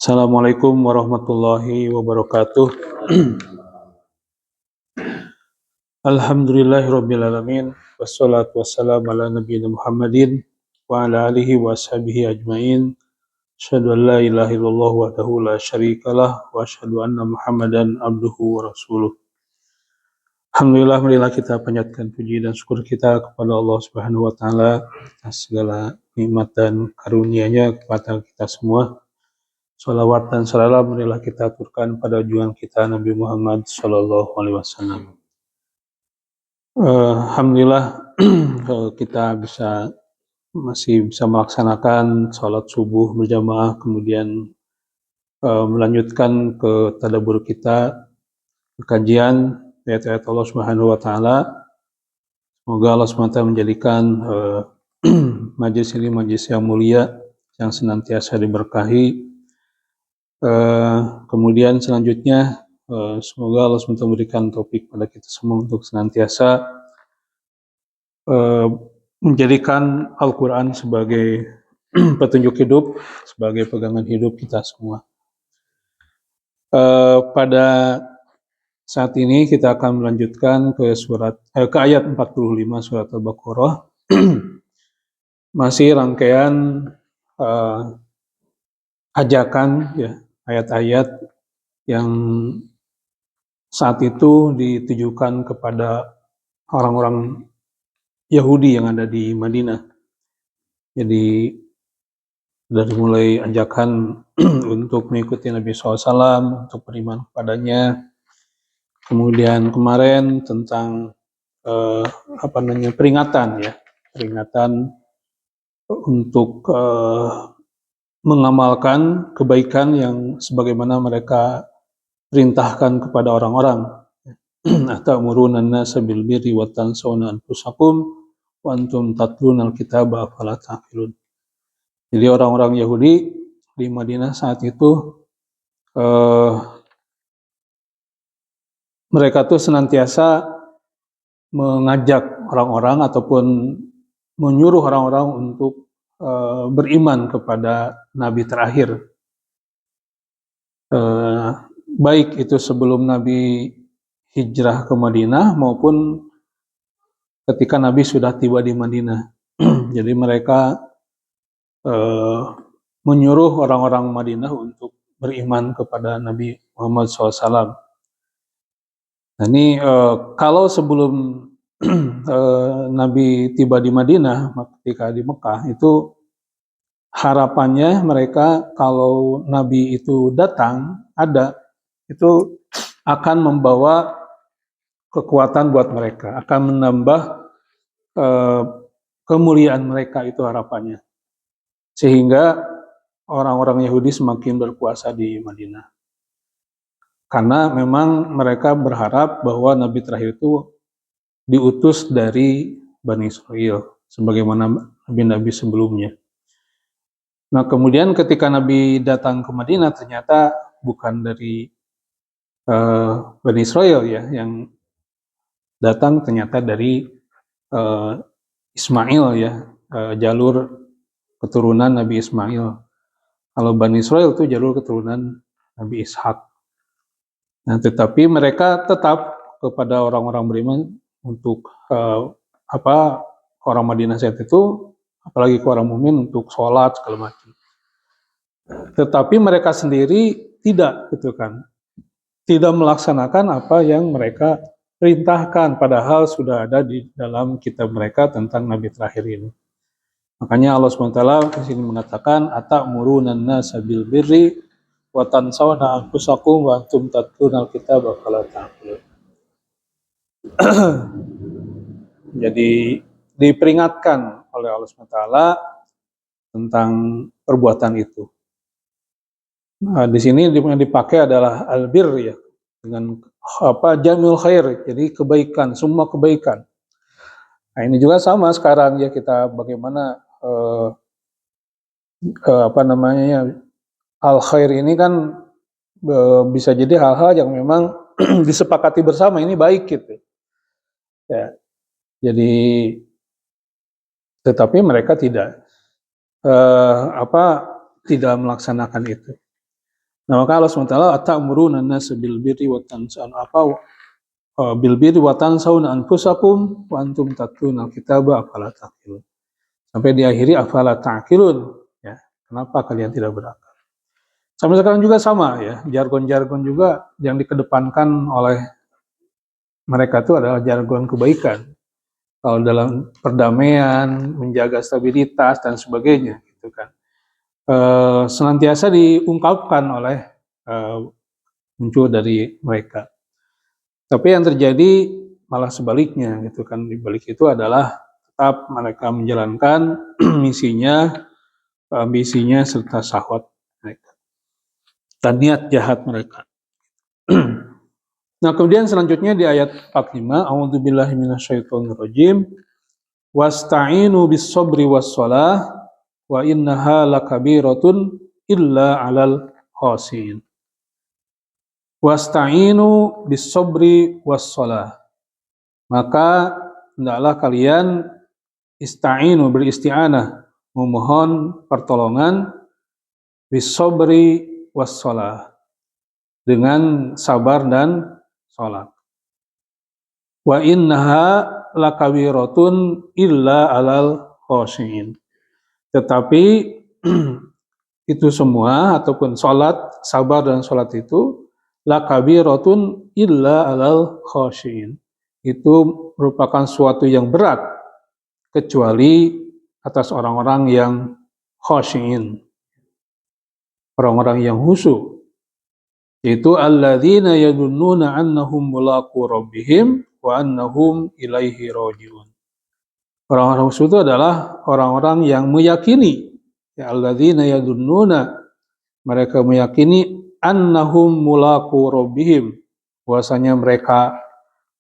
Assalamualaikum warahmatullahi wabarakatuh. Alhamdulillahirrabbilalamin. Wassalatu wassalamu ala nabiyina Muhammadin wa ala alihi wa ashabihi ajmain. Asyhadu an la ilaha illallah wahdahu la syarikalah wa asyhadu anna Muhammadan abduhu wa rasuluh. Alhamdulillah, marilah kita panjatkan puji dan syukur kita kepada Allah Subhanahu wa taala atas segala nikmat dan karunia-Nya kepada kita semua. Salawat dan salam marilah kita aturkan pada junjungan kita Nabi Muhammad sallallahu alaihi wasallam. Alhamdulillah kita masih bisa melaksanakan sholat subuh berjamaah, kemudian melanjutkan ke tadabbur kita, kajian ayat-ayat Allah Subhanahu wa taala. Semoga Allah SWT menjadikan majelis ini majelis yang mulia, yang senantiasa diberkahi. Kemudian selanjutnya semoga Allah SWT memberikan taufik pada kita semua untuk senantiasa menjadikan Al-Quran sebagai petunjuk hidup, sebagai pegangan hidup kita semua. Pada saat ini kita akan melanjutkan ke ayat 45 surat Al-Baqarah. Masih rangkaian ajakan ya, ayat-ayat yang saat itu ditujukan kepada orang-orang Yahudi yang ada di Madinah. Jadi dari mulai ajakan untuk mengikuti Nabi SAW, untuk beriman kepadanya. Kemudian kemarin tentang peringatan untuk mengamalkan kebaikan yang sebagaimana mereka perintahkan kepada orang-orang. Atamuruna an-nasa bil birri wa tansawna anfusakum wa antum tatluna al-kitaba afala ta'qilun. Jadi orang-orang Yahudi di Madinah saat itu mereka tuh senantiasa mengajak orang-orang ataupun menyuruh orang-orang untuk beriman kepada Nabi terakhir, baik itu sebelum Nabi hijrah ke Madinah maupun ketika Nabi sudah tiba di Madinah. Jadi mereka menyuruh orang-orang Madinah untuk beriman kepada Nabi Muhammad SAW. Nah ini kalau sebelum Nabi tiba di Madinah, ketika di Mekah, itu harapannya mereka kalau Nabi itu datang, itu akan membawa kekuatan buat mereka, akan menambah kemuliaan mereka, itu harapannya. Sehingga orang-orang Yahudi semakin berkuasa di Madinah. Karena memang mereka berharap bahwa Nabi terakhir itu diutus dari Bani Israel, sebagaimana nabi-nabi sebelumnya. Nah kemudian ketika Nabi datang ke Madinah, ternyata bukan dari Bani Israel ya, yang datang ternyata dari Ismail ya, jalur keturunan Nabi Ismail. Kalau Bani Israel itu jalur keturunan Nabi Ishak. Nah tetapi mereka tetap kepada orang-orang beriman untuk orang Madinah saat itu, apalagi ke orang mukmin, untuk sholat segala macam. Tetapi mereka sendiri tidak, gitu kan, tidak melaksanakan apa yang mereka perintahkan, padahal sudah ada di dalam kitab mereka tentang Nabi terakhir ini. Makanya Allah SWT di sini mengatakan, atamuruna an-nasa bil birri wa tansawna anfusakum wa antum tatluna al-kitaba afala ta'qilun. Jadi diperingatkan oleh Allah SWT tentang perbuatan itu. Nah, di sini yang dipakai adalah albir ya, dengan jamil khair, jadi kebaikan, semua kebaikan. Nah ini juga sama sekarang ya, kita bagaimana al khair ini kan bisa jadi hal-hal yang memang disepakati bersama ini baik gitu. Ya. Jadi tetapi mereka tidak melaksanakan itu. Nah, maka Allah SWT atamuruna an-nasa bil birri wa tansawna bil birri wa tansawna anfusakum wa antum tatluna al-kitaba afala taqilun. Sampai diakhiri afala taqilun, ya. Kenapa kalian tidak berakal? Sampai sekarang juga sama, ya. Jargon-jargon juga yang dikedepankan oleh mereka itu adalah jargon kebaikan. Kalau dalam perdamaian, menjaga stabilitas dan sebagainya, gitu kan. Senantiasa diungkapkan oleh muncul dari mereka. Tapi yang terjadi malah sebaliknya, gitu kan. Di balik itu adalah tetap mereka menjalankan misinya, ambisinya serta syahwat mereka dan niat jahat mereka. Nah, kemudian selanjutnya di ayat 45, a'udzubillahi minasyaitonirrajim, wasta'inu bis-sabri was-shalah wa innaha lakabiratun illa 'alal khashiyin. Wasta'inu bis-sabri was-shalah. Maka hendaklah kalian ista'inu, beristi'anah, memohon pertolongan bis-sabri was-shalah, dengan sabar dan salat. Wa innaha lakabiratun illa 'alal khashiyin. Tetapi itu semua ataupun salat, sabar dan salat itu lakabiratun illa 'alal khashiyin. Itu merupakan suatu yang berat kecuali atas orang-orang yang khashiyin, orang-orang yang khusyuk, yaitu alladzina yadunnuna annahum mulaqu rabbihim wa annahum ilaihi raji'un. Orang-orang khusyuk itu adalah orang-orang yang meyakini, ya, alladzina yadunnuna, mereka meyakini annahum mulaqu rabbihim, bahwasanya mereka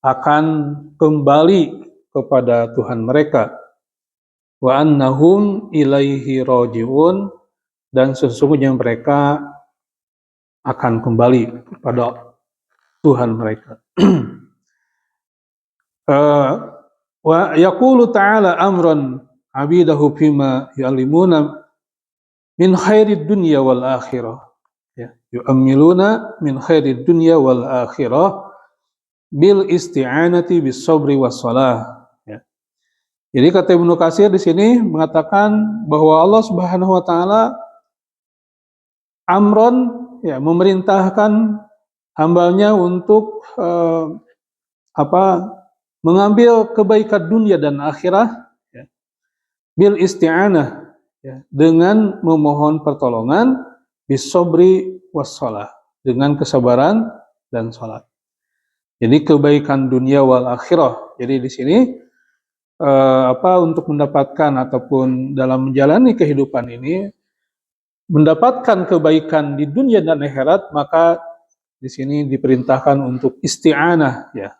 akan kembali kepada Tuhan mereka, wa annahum ilaihi raji'un, dan sesungguhnya mereka akan kembali kepada Tuhan mereka. Wa yaqulu ta'ala amran abidahu fima yu'allimuna min khairid dunya wal akhirah, ya, yu'ammiluna min khairid dunya wal akhirah bil isti'anati bis sabri was shalah, ya. Jadi kata Ibnu Katsir di sini mengatakan bahwa Allah Subhanahu wa taala amron, ya, memerintahkan hambanya untuk mengambil kebaikan dunia dan akhirat, ya, bil isti'anah, ya, dengan memohon pertolongan bis sabri was shalah, dengan kesabaran dan salat. Jadi kebaikan dunia wal akhirah. Jadi di sini untuk mendapatkan ataupun dalam menjalani kehidupan ini mendapatkan kebaikan di dunia dan akhirat, maka di sini diperintahkan untuk isti'anah, ya,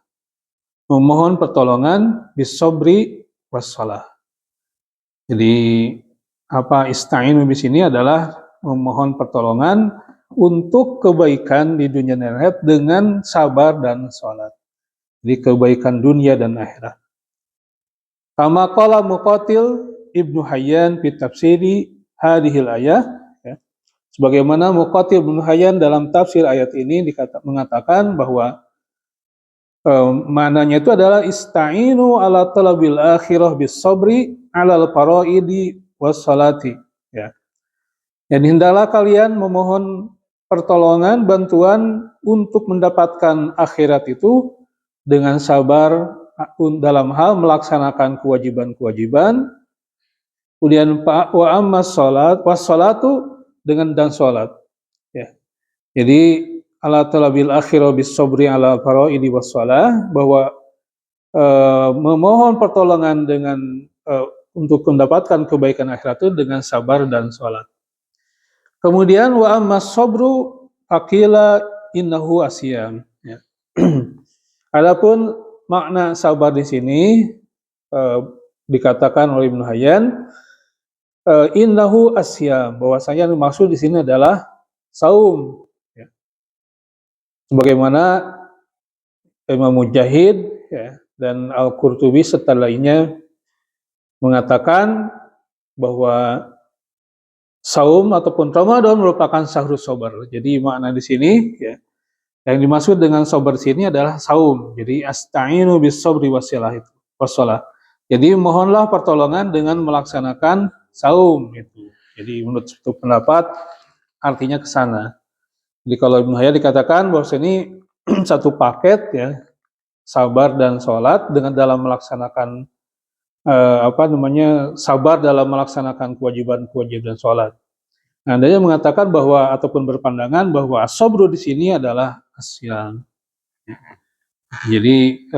memohon pertolongan bis sabri was shalah. Jadi ista'inu di sini adalah memohon pertolongan untuk kebaikan di dunia dan akhirat dengan sabar dan salat. Jadi kebaikan dunia dan akhirat. Kama qala Muqatil Ibnu Hayyan fi tafsiri hadhil ayah, ya. Sebagaimana Muqatil Ibnu Hayyan dalam tafsir ayat ini mengatakan bahwa maknanya itu adalah ista'inu ala talabil akhirah bis sabri alal faraidi was salati, ya. Dan hendaklah kalian memohon pertolongan, bantuan untuk mendapatkan akhirat itu dengan sabar dalam hal melaksanakan kewajiban-kewajiban. Kemudian wa amma salat was salatu, dengan dan salat, ya. Jadi ala talabil akhirah bis sabri ala faraidi was shalah, bahwa memohon pertolongan dengan untuk mendapatkan kebaikan akhirat itu dengan sabar dan salat. Kemudian wa amma sabru faqila innahu asyam, ya. Adapun makna sabar di sini dikatakan oleh Ibnu Hayyan innahu asyam, bahwasanya maksud di sini adalah saum, ya. Sebagaimana Imam Mujahid, ya, dan Al-Qurtubi serta lainnya mengatakan bahwa saum ataupun Ramadan merupakan syahrus sabar. Jadi makna di sini ya, yang dimaksud dengan sabar di sini adalah saum. Jadi asta'inu bis sabri wassalah. Jadi mohonlah pertolongan dengan melaksanakan saum itu. Jadi menurut satu pendapat artinya ke sana. Jadi kalau Ibnu Hayat dikatakan bahwa ini satu paket ya, sabar dan sholat dengan dalam melaksanakan sabar dalam melaksanakan kewajiban sholat. Nah, dia mengatakan bahwa ataupun berpandangan bahwa as-sabru di sini adalah asyam. Jadi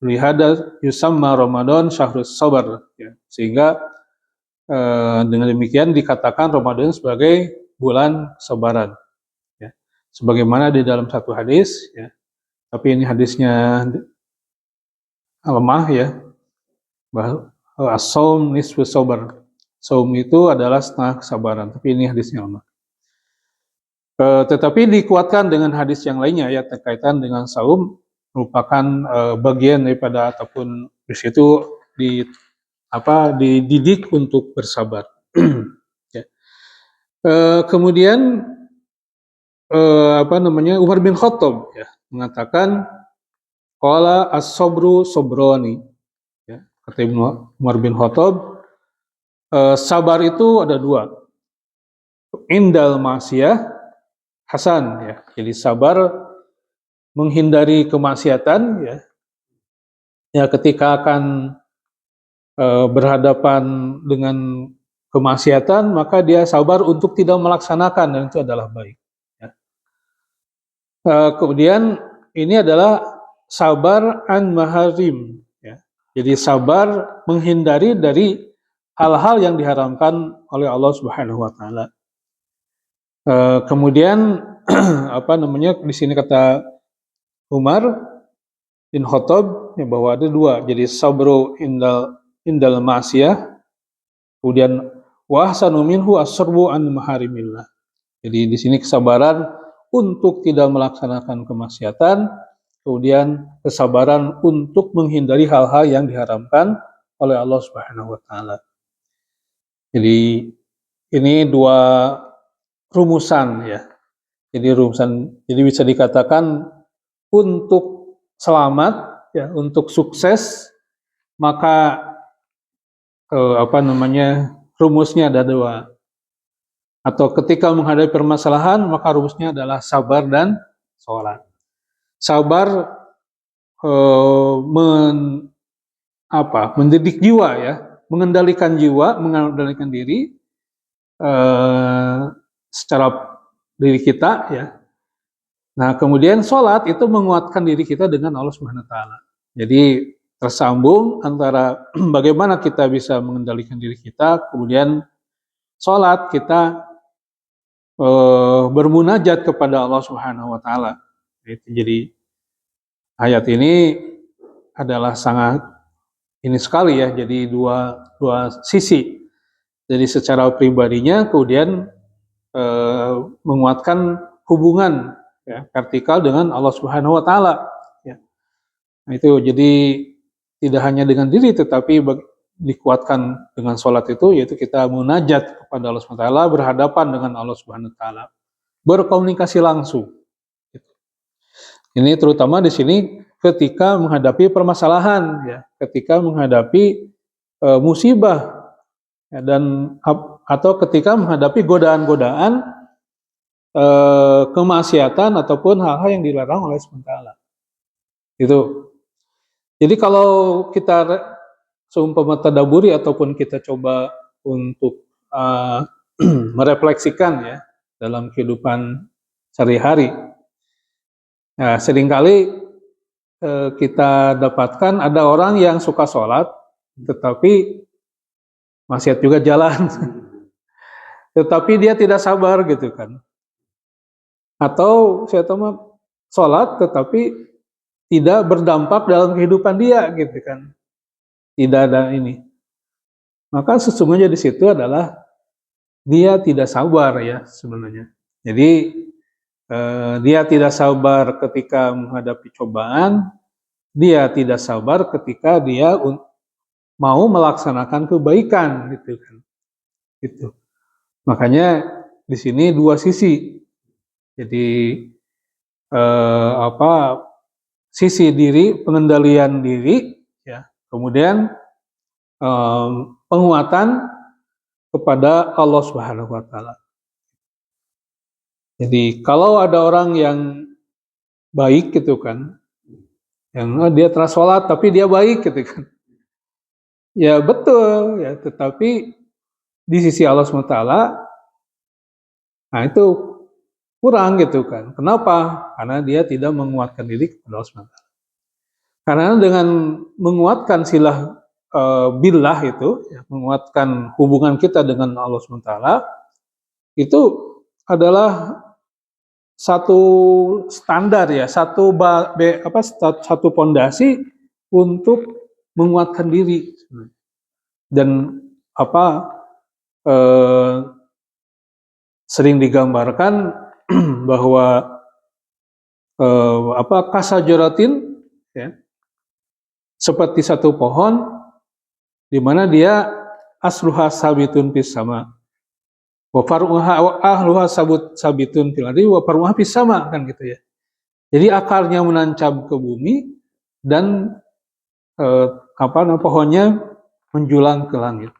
lihada yusamma Ramadan syahrus sabar ya. Sehingga dengan demikian dikatakan Ramadan sebagai bulan kesabaran ya. Sebagaimana di dalam satu hadis ya. Tapi ini hadisnya lemah ya. Bahwa as-saum nisfu sabar. Saum itu adalah setengah kesabaran, tapi ini hadisnya lemah. Tetapi dikuatkan dengan hadis yang lainnya ya terkaitan dengan saum merupakan bagian daripada ataupun di situ dididik untuk bersabar. Ya. Kemudian Umar bin Khattab ya mengatakan qala as-sabru sabrani ya, kata Umar bin Khattab sabar itu ada dua, indal ma'siyah hasan ya. Jadi sabar menghindari kemaksiatan ya. Ya ketika akan berhadapan dengan kemaksiatan maka dia sabar untuk tidak melaksanakan dan itu adalah baik. Ya. Kemudian ini adalah sabar an maharim ya. Jadi sabar menghindari dari hal-hal yang diharamkan oleh Allah Subhanahu wa taala. Kemudian di sini kata Umar bin Khattab ya, bahwa ada dua. Jadi sabru indal ma'siyah, kemudian wa ahsanu minhu as-sarbu an maharimillah. Jadi di sini kesabaran untuk tidak melaksanakan kemaksiatan, kemudian kesabaran untuk menghindari hal-hal yang diharamkan oleh Allah Subhanahu wa taala. Jadi ini dua rumusan ya. Jadi bisa dikatakan untuk selamat ya, untuk sukses maka rumusnya ada dua. Atau ketika menghadapi permasalahan maka rumusnya adalah sabar dan sholat. Sabar mendidik jiwa ya, mengendalikan jiwa, mengendalikan diri secara diri kita ya. Nah, kemudian sholat itu menguatkan diri kita dengan Allah Subhanahu wa taala. Jadi tersambung antara bagaimana kita bisa mengendalikan diri kita, kemudian sholat kita bermunajat kepada Allah Subhanahu wa taala. Jadi ayat ini adalah sangat ini sekali ya, jadi dua sisi. Jadi secara pribadinya kemudian menguatkan hubungan ya, vertikal dengan Allah Subhanahu wa taala ya. Nah, itu jadi tidak hanya dengan diri tetapi dikuatkan dengan sholat itu, yaitu kita munajat kepada Allah Subhanahu wa taala, berhadapan dengan Allah Subhanahu wa taala, berkomunikasi langsung. Ini terutama di sini ketika menghadapi permasalahan ya, ketika menghadapi musibah ya, dan atau ketika menghadapi godaan-godaan kemaksiatan ataupun hal-hal yang dilarang oleh SWT. Itu. Jadi kalau kita seumpama tadaburi ataupun kita coba untuk merefleksikan ya dalam kehidupan sehari-hari, ya, seringkali kita dapatkan ada orang yang suka sholat tetapi maksiat juga jalan. Tetapi dia tidak sabar gitu kan. Atau saya tahu sholat tetapi tidak berdampak dalam kehidupan dia gitu kan. Tidak ada ini. Maka sesungguhnya di situ adalah dia tidak sabar ya sebenarnya. Jadi dia tidak sabar ketika menghadapi cobaan, dia tidak sabar ketika dia mau melaksanakan kebaikan gitu kan. Gitu. Makanya di sini dua sisi. Jadi sisi diri, pengendalian diri, ya, kemudian penguatan kepada Allah Subhanahu wa taala. Jadi kalau ada orang yang baik gitu kan, yang dia telah sholat tapi dia baik gitu kan. Ya betul ya, tetapi di sisi Allah SWT, nah itu kurang gitu kan. Kenapa? Karena dia tidak menguatkan diri kepada Allah SWT. Karena dengan menguatkan silah billah itu, ya, menguatkan hubungan kita dengan Allah SWT, itu adalah satu standar ya, satu pondasi untuk menguatkan diri. Dan sering digambarkan bahwa kasajaratin, ya, seperti satu pohon di mana dia asluha sabitun fis sama wa faruha ahluha sabitun fil ardi wa faruha fis sama, kan gitu ya. Jadi akarnya menancap ke bumi dan pohonnya menjulang ke langit.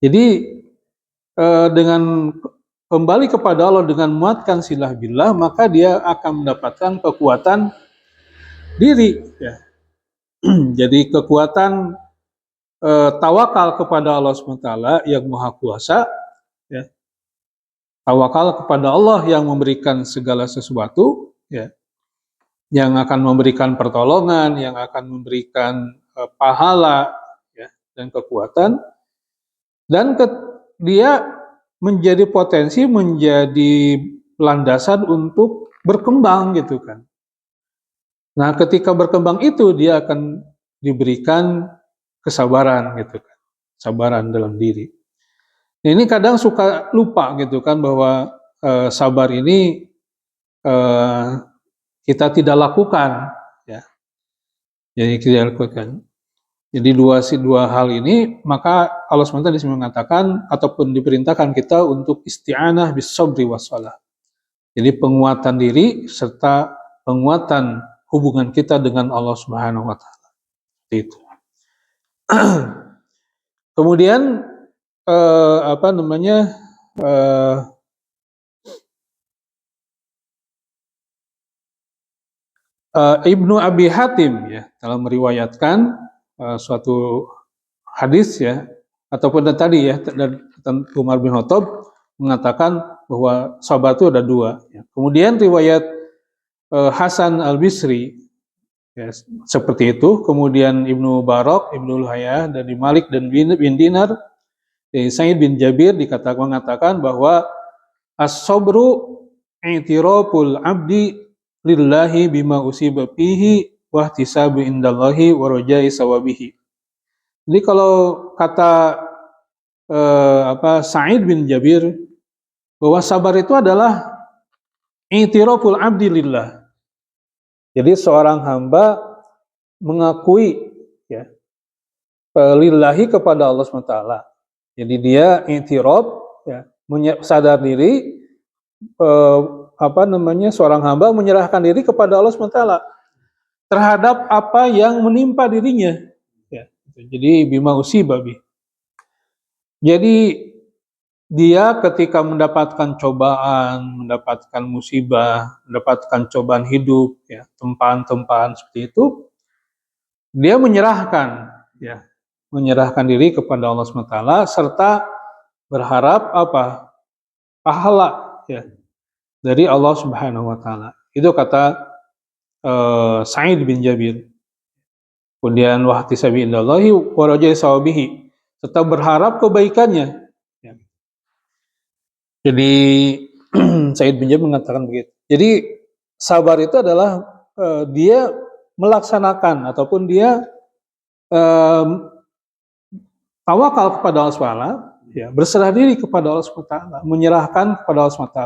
Jadi dengan kembali kepada Allah dengan menguatkan silah billah, maka dia akan mendapatkan kekuatan diri, ya. Jadi kekuatan tawakal kepada Allah SWT yang Maha Kuasa, ya. Tawakal kepada Allah yang memberikan segala sesuatu, ya, yang akan memberikan pertolongan, yang akan memberikan pahala, ya, dan kekuatan, dan dia menjadi potensi, menjadi landasan untuk berkembang gitu kan. Nah, ketika berkembang itu dia akan diberikan kesabaran gitu kan, sabaran dalam diri. Nah, ini kadang suka lupa gitu kan bahwa sabar ini kita tidak lakukan, ya. Jadi tidak lakukan. Jadi dua hal ini, maka Allah SWT disini mengatakan ataupun diperintahkan kita untuk isti'anah bis sabri was shalah. Jadi penguatan diri serta penguatan hubungan kita dengan Allah Subhanahu wa taala. Itu. Kemudian Ibnu Abi Hatim, ya, dalam meriwayatkan suatu hadis, ya, ataupun tadi, ya, dan Umar bin Khattab mengatakan bahwa sabar itu ada dua, ya. Kemudian riwayat Hasan al-Bisri, ya, seperti itu. Kemudian Ibnu Barak, Ibnu Hayah dari Malik dan bin Dinar, Sa'id bin Jabir mengatakan bahwa as-sabru i'tiraful abdi lillahi bima usiba fihi wa ihtisabu indallahi wa rajai sawabihi. Jadi kalau kata Sa'id bin Jabir, bahwa sabar itu adalah i'tiraful abdi lillah. Jadi seorang hamba mengakui, ya, lillahi kepada Allah SWT. Jadi dia i'tiraf, ya, sadar diri, seorang hamba menyerahkan diri kepada Allah SWT terhadap apa yang menimpa dirinya, ya. Jadi bima usibabi. Jadi dia ketika mendapatkan cobaan, mendapatkan musibah, mendapatkan cobaan hidup, ya, tempaan-tempaan seperti itu, dia menyerahkan, ya, menyerahkan diri kepada Allah SWT serta berharap pahala, ya, dari Allah Subhanahu wa taala. Itu kata Sa'id bin Jabir. Kemudian wahtisabi indallahi wa rajai sawabihi, serta berharap kebaikannya, ya. Jadi Sa'id bin Jabir mengatakan begitu. Jadi sabar itu adalah dia melaksanakan ataupun dia tawakal kepada Allah SWT, ya, berserah diri kepada Allah SWT, menyerahkan kepada Allah SWT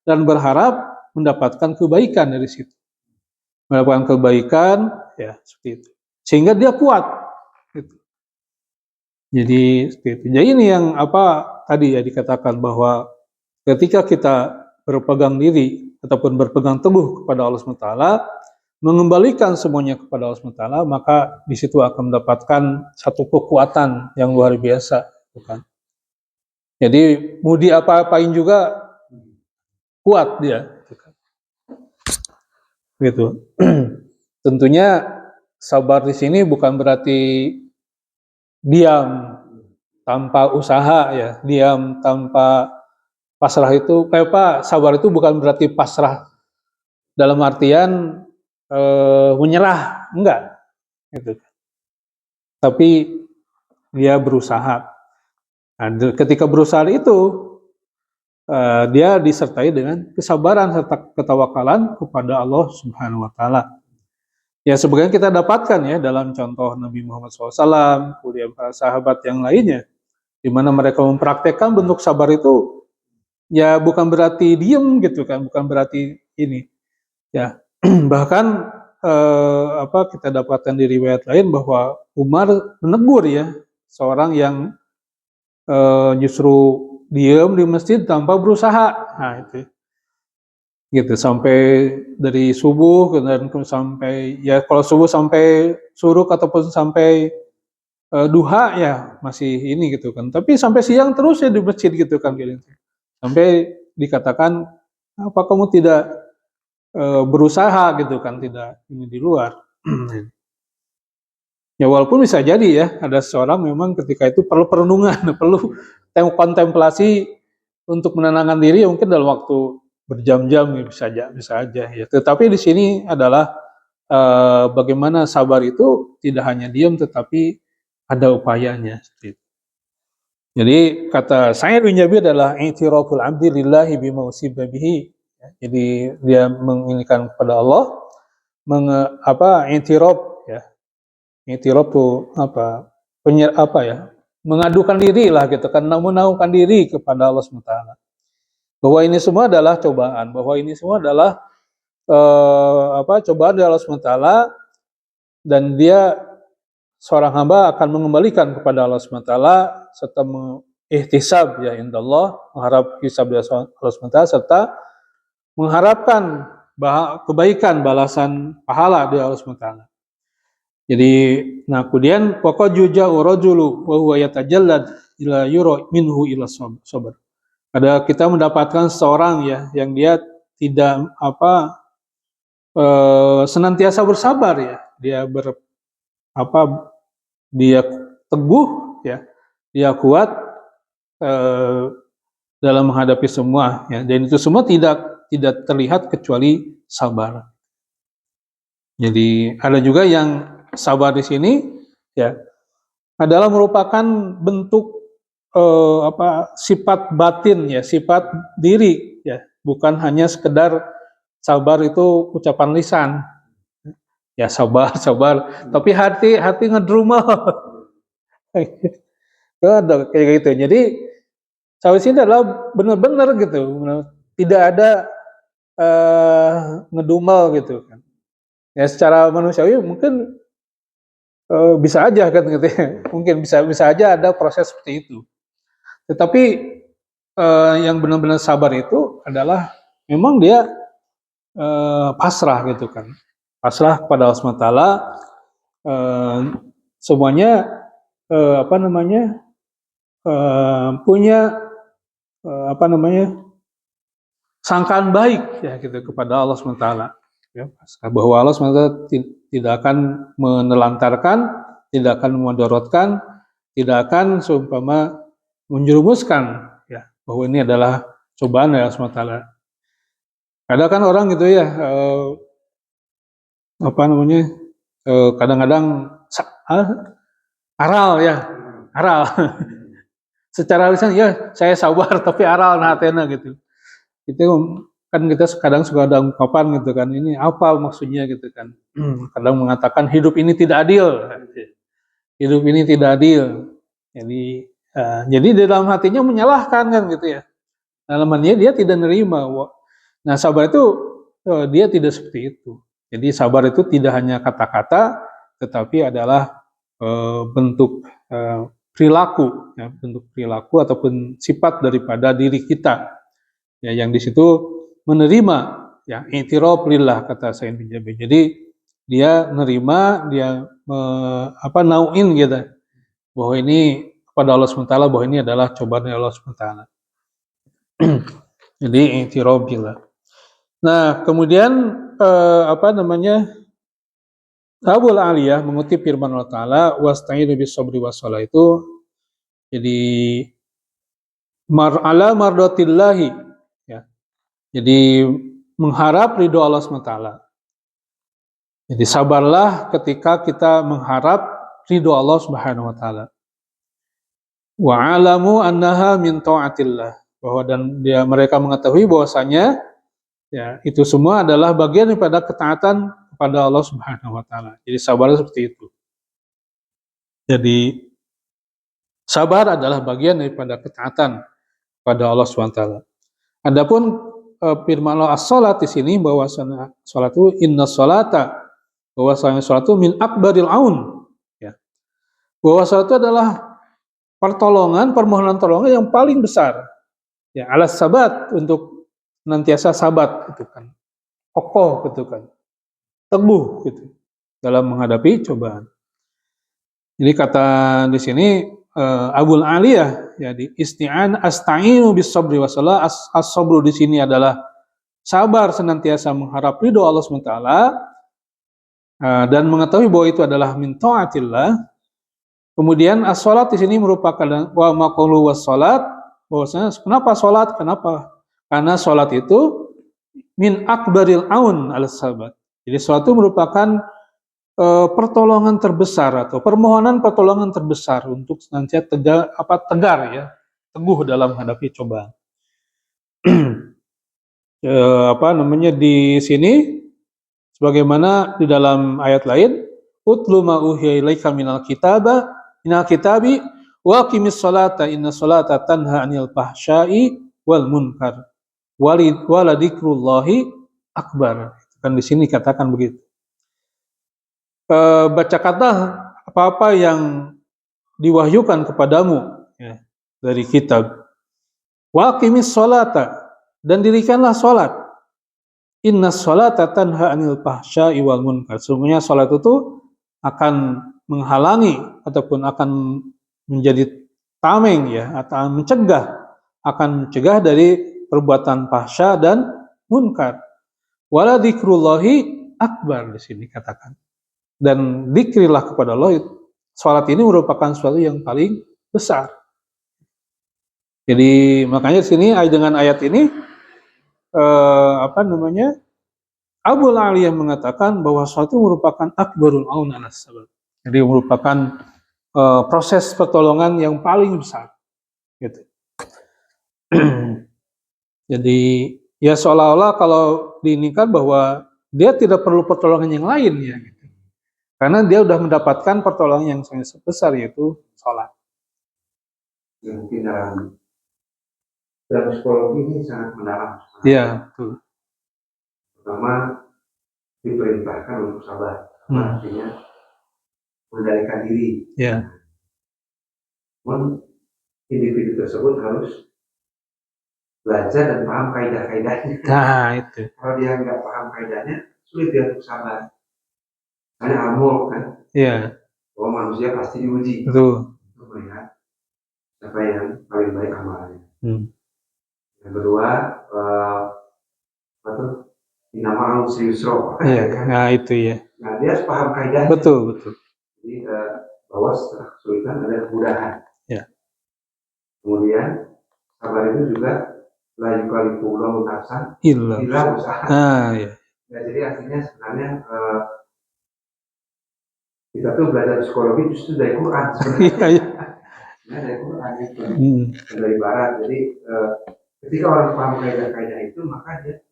dan berharap mendapatkan kebaikan dari situ. Mendapatkan kebaikan, ya, seperti itu. Sehingga dia kuat. Gitu. Jadi seperti itu. Jadi ini yang tadi ya dikatakan bahwa ketika kita berpegang diri ataupun berpegang teguh kepada Allah SWT, mengembalikan semuanya kepada Allah SWT, maka di situ akan mendapatkan satu kekuatan yang luar biasa, bukan? Jadi mau diapa-apain juga kuat dia, gitu. Tentunya sabar di sini bukan berarti diam tanpa usaha ya, diam tanpa pasrah. Itu kayak apa? Sabar itu bukan berarti pasrah dalam artian menyerah, enggak, gitu. Tapi dia berusaha. Nah, ketika berusaha itu dia disertai dengan kesabaran serta ketawakalan kepada Allah Subhanahu Wa Taala. Ya, sebagaimana kita dapatkan ya dalam contoh Nabi Muhammad SAW, kemudian para sahabat yang lainnya, di mana mereka mempraktekkan bentuk sabar itu, ya bukan berarti diem gitu kan, bukan berarti ini, ya bahkan kita dapatkan di riwayat lain bahwa Umar menegur ya seorang yang justru diem di masjid tanpa berusaha, nah itu. Gitu sampai dari subuh dan sampai ya kalau subuh sampai suruk ataupun sampai duha ya masih ini gitu kan, tapi sampai siang terus ya di masjid gitu kan, gitu. Sampai dikatakan apa kamu tidak berusaha gitu kan, tidak ini di luar. Ya walaupun bisa jadi ya ada seorang memang ketika itu perlu perenungan, perlu kontemplasi untuk menenangkan diri, mungkin dalam waktu berjam-jam ya, bisa aja ya. Tetapi di sini adalah bagaimana sabar itu tidak hanya diam tetapi ada upayanya. Jadi kata Sa'id bin Jabir adalah i'tiraful 'abdi lillahi bima usiba bihi. Jadi dia menginginkan kepada Allah i'tiraf ya. I'tiraf itu mengadukan diri lah gitu kan, menahukan diri kepada Allah SWT. Bahwa ini semua adalah cobaan, bahwa ini semua adalah cobaan dari Allah SWT, dan dia seorang hamba akan mengembalikan kepada Allah SWT serta ihtisab ya indallah, mengharap hisab dari Allah SWT serta mengharapkan kebaikan, balasan pahala dari Allah SWT. Jadi, nah kemudian pokok juja'u rajulu wa huwa yatajallad ila yura minhu ila sabar. Ada kita mendapatkan seorang ya yang dia tidak senantiasa bersabar ya. Dia teguh ya. Dia kuat dalam menghadapi semua ya. Dan itu semua tidak terlihat kecuali sabar. Jadi ada juga yang sabar di sini ya adalah merupakan bentuk sifat batin ya, sifat diri ya, bukan hanya sekedar sabar itu ucapan lisan ya, sabar tapi hati ngedrumel ada kayak gitu. Jadi sabar ini adalah benar-benar gitu, tidak ada ngedumel gitu kan ya. Secara manusiawi mungkin bisa aja kan gitu ya. Mungkin bisa aja ada proses seperti itu. Tetapi yang benar-benar sabar itu adalah memang dia pasrah gitu kan. Pasrah kepada Allah SWT, semuanya punya sangkaan baik ya gitu kepada Allah SWT. Ya, bahwa Allah SWT tidak akan menelantarkan, tidak akan memudaratkan, tidak akan seumpama menjerumuskan ya, bahwa ini adalah cobaan dari Allah SWT. Ada kan orang gitu ya kadang-kadang aral secara lisan ya saya sabar tapi aral natena gitu. Itu kan kita kadang suka ada ungkapan gitu kan, ini apa maksudnya gitu kan. Kadang mengatakan hidup ini tidak adil. Jadi di dalam hatinya menyalahkan kan gitu ya. Dalamnya dia tidak nerima. Nah sabar itu dia tidak seperti itu. Jadi sabar itu tidak hanya kata-kata, tetapi adalah bentuk perilaku, ya, bentuk perilaku ataupun sifat daripada diri kita, ya, yang di situ menerima, ya, i'tiraf lillah kata Sayyid bin Jabir. Jadi dia nerima, dia nauin gitu bahwa ini kepada Allah SWT, bahwa ini adalah cobaan Allah SWT. Jadi i'tiraf billah. Nah, kemudian Abul Aliyah mengutip firman Allah Ta'ala, wasta'inu bis sabri was shalah, itu jadi ala mardatillahi, ya. Jadi mengharap ridho Allah SWT. Jadi sabarlah ketika kita mengharap ridho Allah Subhanahu wa taala. Wa alamu annaha min taatillah, bahwa dan mereka mengetahui bahwasanya, ya, itu semua adalah bagian daripada ketaatan kepada Allah Subhanahu wa taala. Jadi sabarlah seperti itu. Jadi sabar adalah bagian daripada ketaatan kepada Allah Subhanahu wa taala. Adapun firman Allah as-salat di sini, bahwasanya salat itu inna salata, bahwasanya salat itu min akbaril aun, ya. Bahwa salat itu adalah permohonan pertolongan yang paling besar, ya, alas sabat, untuk senantiasa sabat gitu kan. Kokoh gitu kan. Teguh gitu dalam menghadapi cobaan. Jadi kata di sini Abul Aliyah, ya, di isti'an asta'inu bis sabri wasalah, as-sabru di sini adalah sabar senantiasa mengharap ridho Allah SWT, dan mengetahui bahwa itu adalah min taatillah. Kemudian as-salat di sini merupakan wa maqulu was-salat, bahwasanya kenapa salat? Kenapa? Karena salat itu min akbaril aun al-sabat. Jadi salat itu merupakan pertolongan terbesar atau permohonan pertolongan terbesar untuk senantiasa tegar, ya, teguh dalam menghadapi cobaan. Di sini sebagaimana di dalam ayat lain, utlu ma uhiya ilaika minal kitabi wa aqimis salata inna salata tanha 'anil fahsya'i wal munkar waladikrullahi akbar. Kan di sini katakan begitu. Bacakanlah apa-apa yang diwahyukan kepadamu, ya, dari kitab. Wa aqimis salata, dan dirikanlah salat. Inna salata tanha 'anil fahsya'i wal munkar. Sesungguhnya salat itu akan menghalangi ataupun akan menjadi tameng, ya, atau mencegah dari perbuatan fahsya dan munkar. Wala dzikrullahi akbar, di sini katakan. Dan zikrilah kepada Allah, salat ini merupakan sesuatu yang paling besar. Jadi makanya di sini dengan ayat ini Abul Aliyah mengatakan bahwa salat itu merupakan akbarul aun alas sabat. Jadi merupakan proses pertolongan yang paling besar, gitu. Jadi ya seolah-olah kalau diinikan bahwa dia tidak perlu pertolongan yang lain, ya, gitu. Karena dia sudah mendapatkan pertolongan yang sangat besar, yaitu sholat. Mungkin dalam psikologi ini sangat mendalam. Iya, betul. Pertama, diperintahkan untuk sabar, artinya mengendalikan diri. Ya. Namun individu tersebut harus belajar dan paham kaidah-kaidahnya. Nah, itu. Kalau dia nggak paham kaidahnya, sulit dia untuk sabar. Hanya amul kan? Iya. Bahwa manusia pasti diuji. Betul. Untuk melihat siapa yang paling baik amalnya. Yang kedua, nama usri yusro. Iya, nah itu ya. Nah, dia harus paham kaidahnya. Betul. Jadi bahwa setelah kesulitan ada kemudahan. Ya. Kemudian sabar itu juga la yukalifullahu nafsan illa wus'aha. Nah, ya. Nah, jadi artinya sebenarnya kita tuh belajar psikologi justru dari Quran sebenarnya. Iya. Nah, dari Quran itu. Dari barat. Jadi ketika orang paham kaidah-kaidah itu, maka dia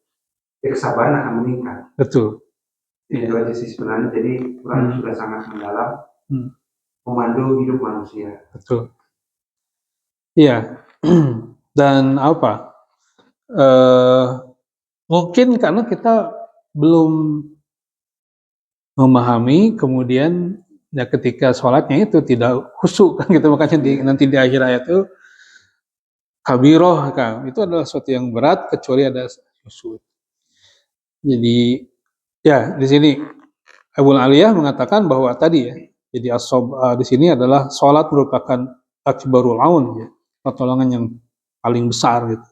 kesabaran akan meningkat. Betul. Itu aja sih sebenarnya. Jadi Quran sudah sangat mendalam memandu hidup manusia. Betul. Iya. Dan mungkin karena kita belum memahami, kemudian Ya ketika sholatnya itu tidak khusyuk kan gitu, makanya nanti di akhir ayat itu kabiroh kan, itu adalah sesuatu yang berat kecuali ada khusyuk. Jadi ya di sini Abu Aliyah mengatakan bahwa tadi ya, jadi di sini adalah sholat merupakan akbarul aun ya, pertolongan yang paling besar gitu.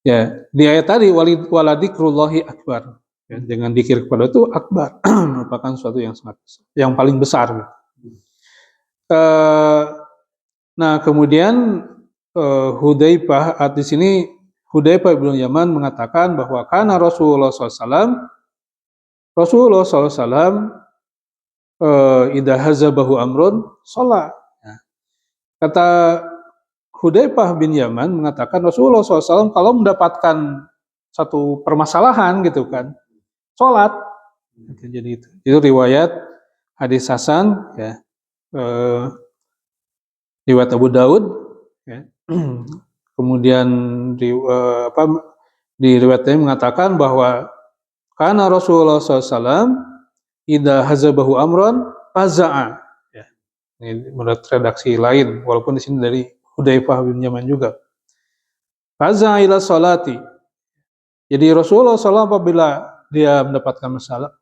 Ya, di ayat tadi waladikrullahi akbar. Ya, dengan dikir kepada itu akbar merupakan sesuatu yang sangat yang paling besar. Gitu. Nah, kemudian Hudzaifah di sini Hudzaifah bin Yaman mengatakan bahwa karena Rasulullah SAW idza hazabahu amrun sholat. Ya. Kata Hudzaifah bin Yaman mengatakan Rasulullah SAW kalau mendapatkan satu permasalahan gitu kan, sholat. Jadi itu riwayat hadis Hasan ya, riwayat Abu Daud ya. Kemudian di riwayatnya mengatakan bahwa karena Rasulullah SAW idza hazabahu amron faza'a ya. Ini menurut redaksi lain walaupun di sini dari Hudzaifah bin Yaman juga. Faza'a ila salati. Jadi Rasulullah SAW apabila dia mendapatkan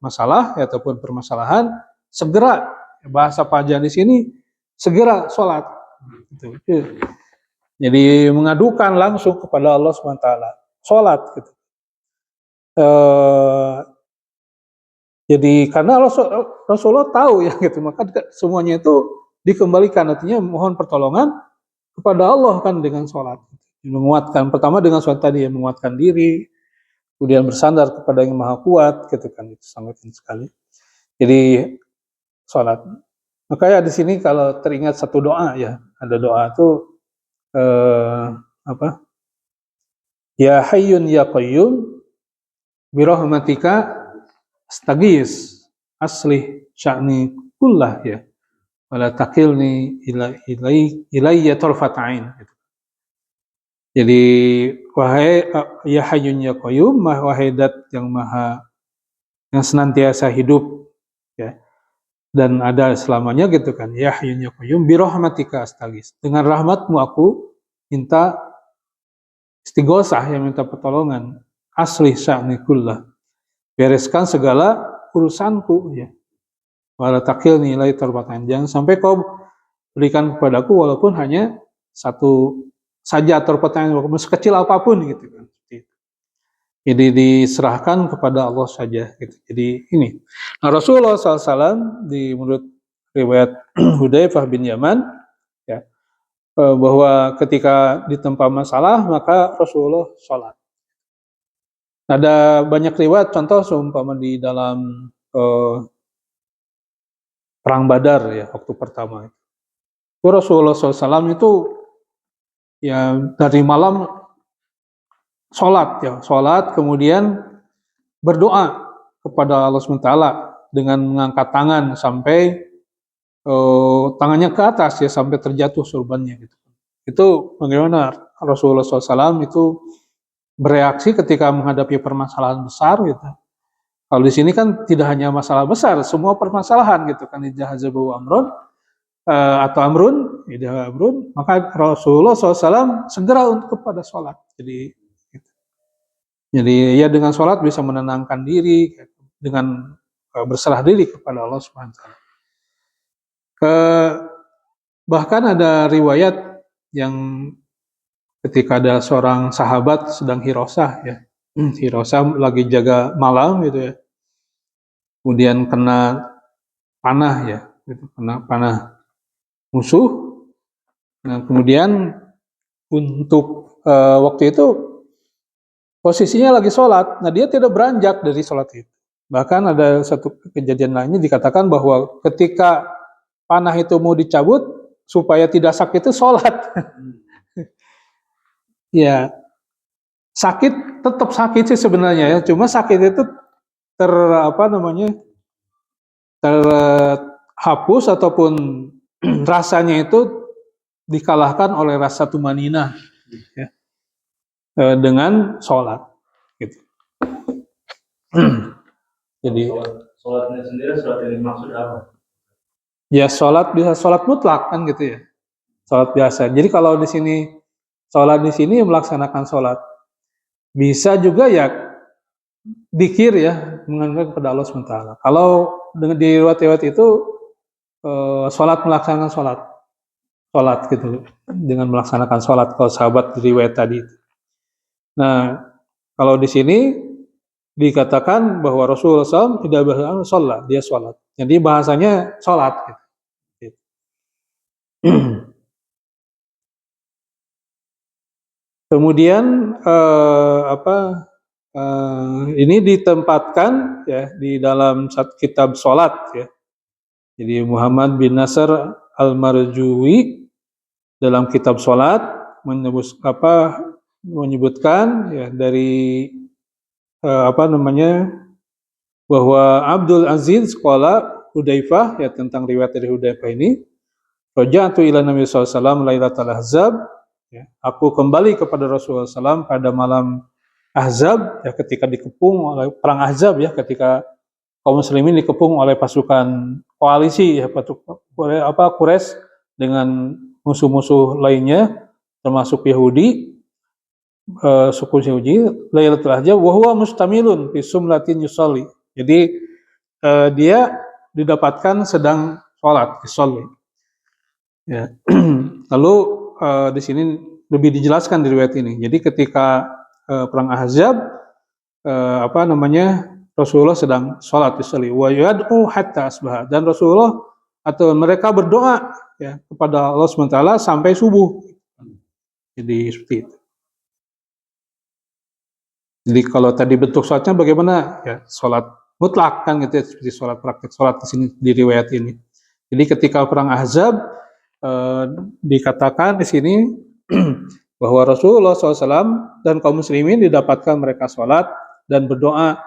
masalah ataupun permasalahan segera, bahasa Pajan di sini segera sholat. Gitu. Jadi mengadukan langsung kepada Allah SWT. Sholat gitu. Jadi karena Rasulullah tahu ya gitu, maka semuanya itu dikembalikan, artinya mohon pertolongan kepada Allah kan dengan sholat. Menguatkan, pertama dengan sholat tadi ya, menguatkan diri, kemudian bersandar kepada yang maha kuat gitu kan, itu sangat penting sekali. Jadi sholat. Makanya di sini kalau teringat satu doa ya, ada doa itu apa? Ya Hayyun ya Qayyum birahmatika astagis asli sya'ni kullah ya. Wala takilni ilayya tarfata'in gitu. Jadi wahai ya Hayyun ya Qayyum, wahai Dat yang maha yang senantiasa hidup ya dan ada selamanya gitu kan, ya Hayyun ya Qayyum bi rahmatika astaghis, dengan rahmatmu aku minta istighosah, yang minta pertolongan, asli sya'ni kullah, bereskan segala urusanku ya, wala takilni ilai tarfatain, jangan sampai kau berikan kepadaku walaupun hanya satu saja tarfatain, walaupun sekecil apapun gitu kan. Jadi diserahkan kepada Allah saja gitu. Jadi ini. Nah, Rasulullah SAW di menurut riwayat Hudzaifah bin Yaman ya, bahwa ketika ditempa masalah maka Rasulullah sholat. Ada banyak riwayat, contoh seumpama di dalam perang Badar ya, waktu pertama itu Rasulullah SAW itu ya dari malam sholat kemudian berdoa kepada Allah SWT dengan mengangkat tangan sampai tangannya ke atas ya, sampai terjatuh surbannya gitu. Itu bagaimana Rasulullah SAW itu bereaksi ketika menghadapi permasalahan besar gitu. Kalau di sini kan tidak hanya masalah besar, semua permasalahan gitu kan, idza hazabahu amrun atau amrun, maka Rasulullah SAW segera untuk kepada sholat. Jadi ya dengan sholat bisa menenangkan diri, dengan berserah diri kepada Allah Subhanahu wa taala. Bahkan ada riwayat yang ketika ada seorang sahabat sedang hirosah ya, hirosah lagi jaga malam gitu ya, kemudian kena panah ya, gitu, kena panah musuh. Nah kemudian untuk waktu itu posisinya lagi sholat, nah dia tidak beranjak dari sholat itu. Bahkan ada satu kejadian lainnya dikatakan bahwa ketika panah itu mau dicabut supaya tidak sakit itu sholat. Ya sakit, tetap sakit sih sebenarnya ya, cuma sakit itu terhapus ataupun rasanya itu dikalahkan oleh rasa tumaninah ya, dengan sholat gitu. Jadi sholatnya sendiri, sholat yang dimaksud apa? Ya sholat bisa sholat mutlak kan gitu ya. Sholat biasa. Jadi kalau di sini sholat di sini melaksanakan sholat. Bisa juga ya dikir ya mengenai kepada Allah SWT. Kalau dengan di riwayat itu sholat melaksanakan sholat gitu dengan melaksanakan sholat kalau sahabat di riwayat tadi. Nah kalau di sini dikatakan bahwa Rasulullah SAW tidak berhalangan sholat, dia sholat. Jadi bahasanya sholat. Gitu. Kemudian ini ditempatkan ya di dalam satu kitab sholat ya. Jadi Muhammad bin Nasr Al-Marjuwi dalam kitab sholat menyebutkan ya dari bahwa Abdul Aziz sekolah Hudzaifah ya tentang riwayat dari Hudzaifah ini, raja'tu ila Nabi sallallahu alaihi wasallam lailatul Ahzab, ya, aku kembali kepada Rasulullah SAW pada malam Ahzab ya ketika dikepung oleh perang Ahzab ya ketika kaum muslimin dikepung oleh pasukan koalisi ya Quraisy dengan musuh-musuh lainnya termasuk Yahudi, suku Yahudi. Lailatul Ahzab wa huwa mustamilun fi sumlatin yusalli. Jadi dia didapatkan sedang sholat, yusalli. Ya. Lalu di sini lebih dijelaskan di riwayat ini. Jadi ketika perang Ahzab Rasulullah sedang sholat yusalli wa yad'u hatta asbah, dan Rasulullah atau mereka berdoa ya kepada Allah SWT sampai subuh. Jadi seperti itu. Jadi kalau tadi bentuk sholatnya bagaimana ya sholat mutlak kan gitu ya, seperti sholat praktek sholat di sini di riwayat ini. Jadi ketika perang Ahzab dikatakan di sini bahwa Rasulullah SAW dan kaum muslimin didapatkan mereka sholat dan berdoa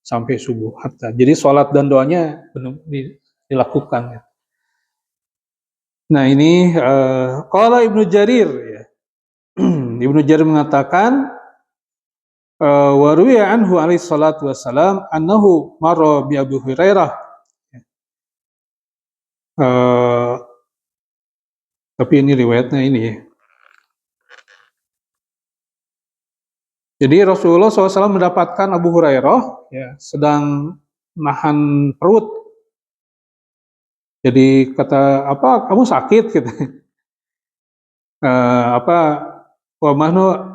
sampai subuh hatta. Jadi sholat dan doanya dilakukan. Ya. Nah ini qala Ibnu Jarir ya. Ibnu Jarir mengatakan wa ruwiya anhu alaihi salatu wassalam annahu marra bi Abu Hurairah. Tapi ini riwayatnya ini ya. Jadi Rasulullah SAW mendapatkan Abu Hurairah ya sedang nahan perut. Jadi kata kamu sakit gitu.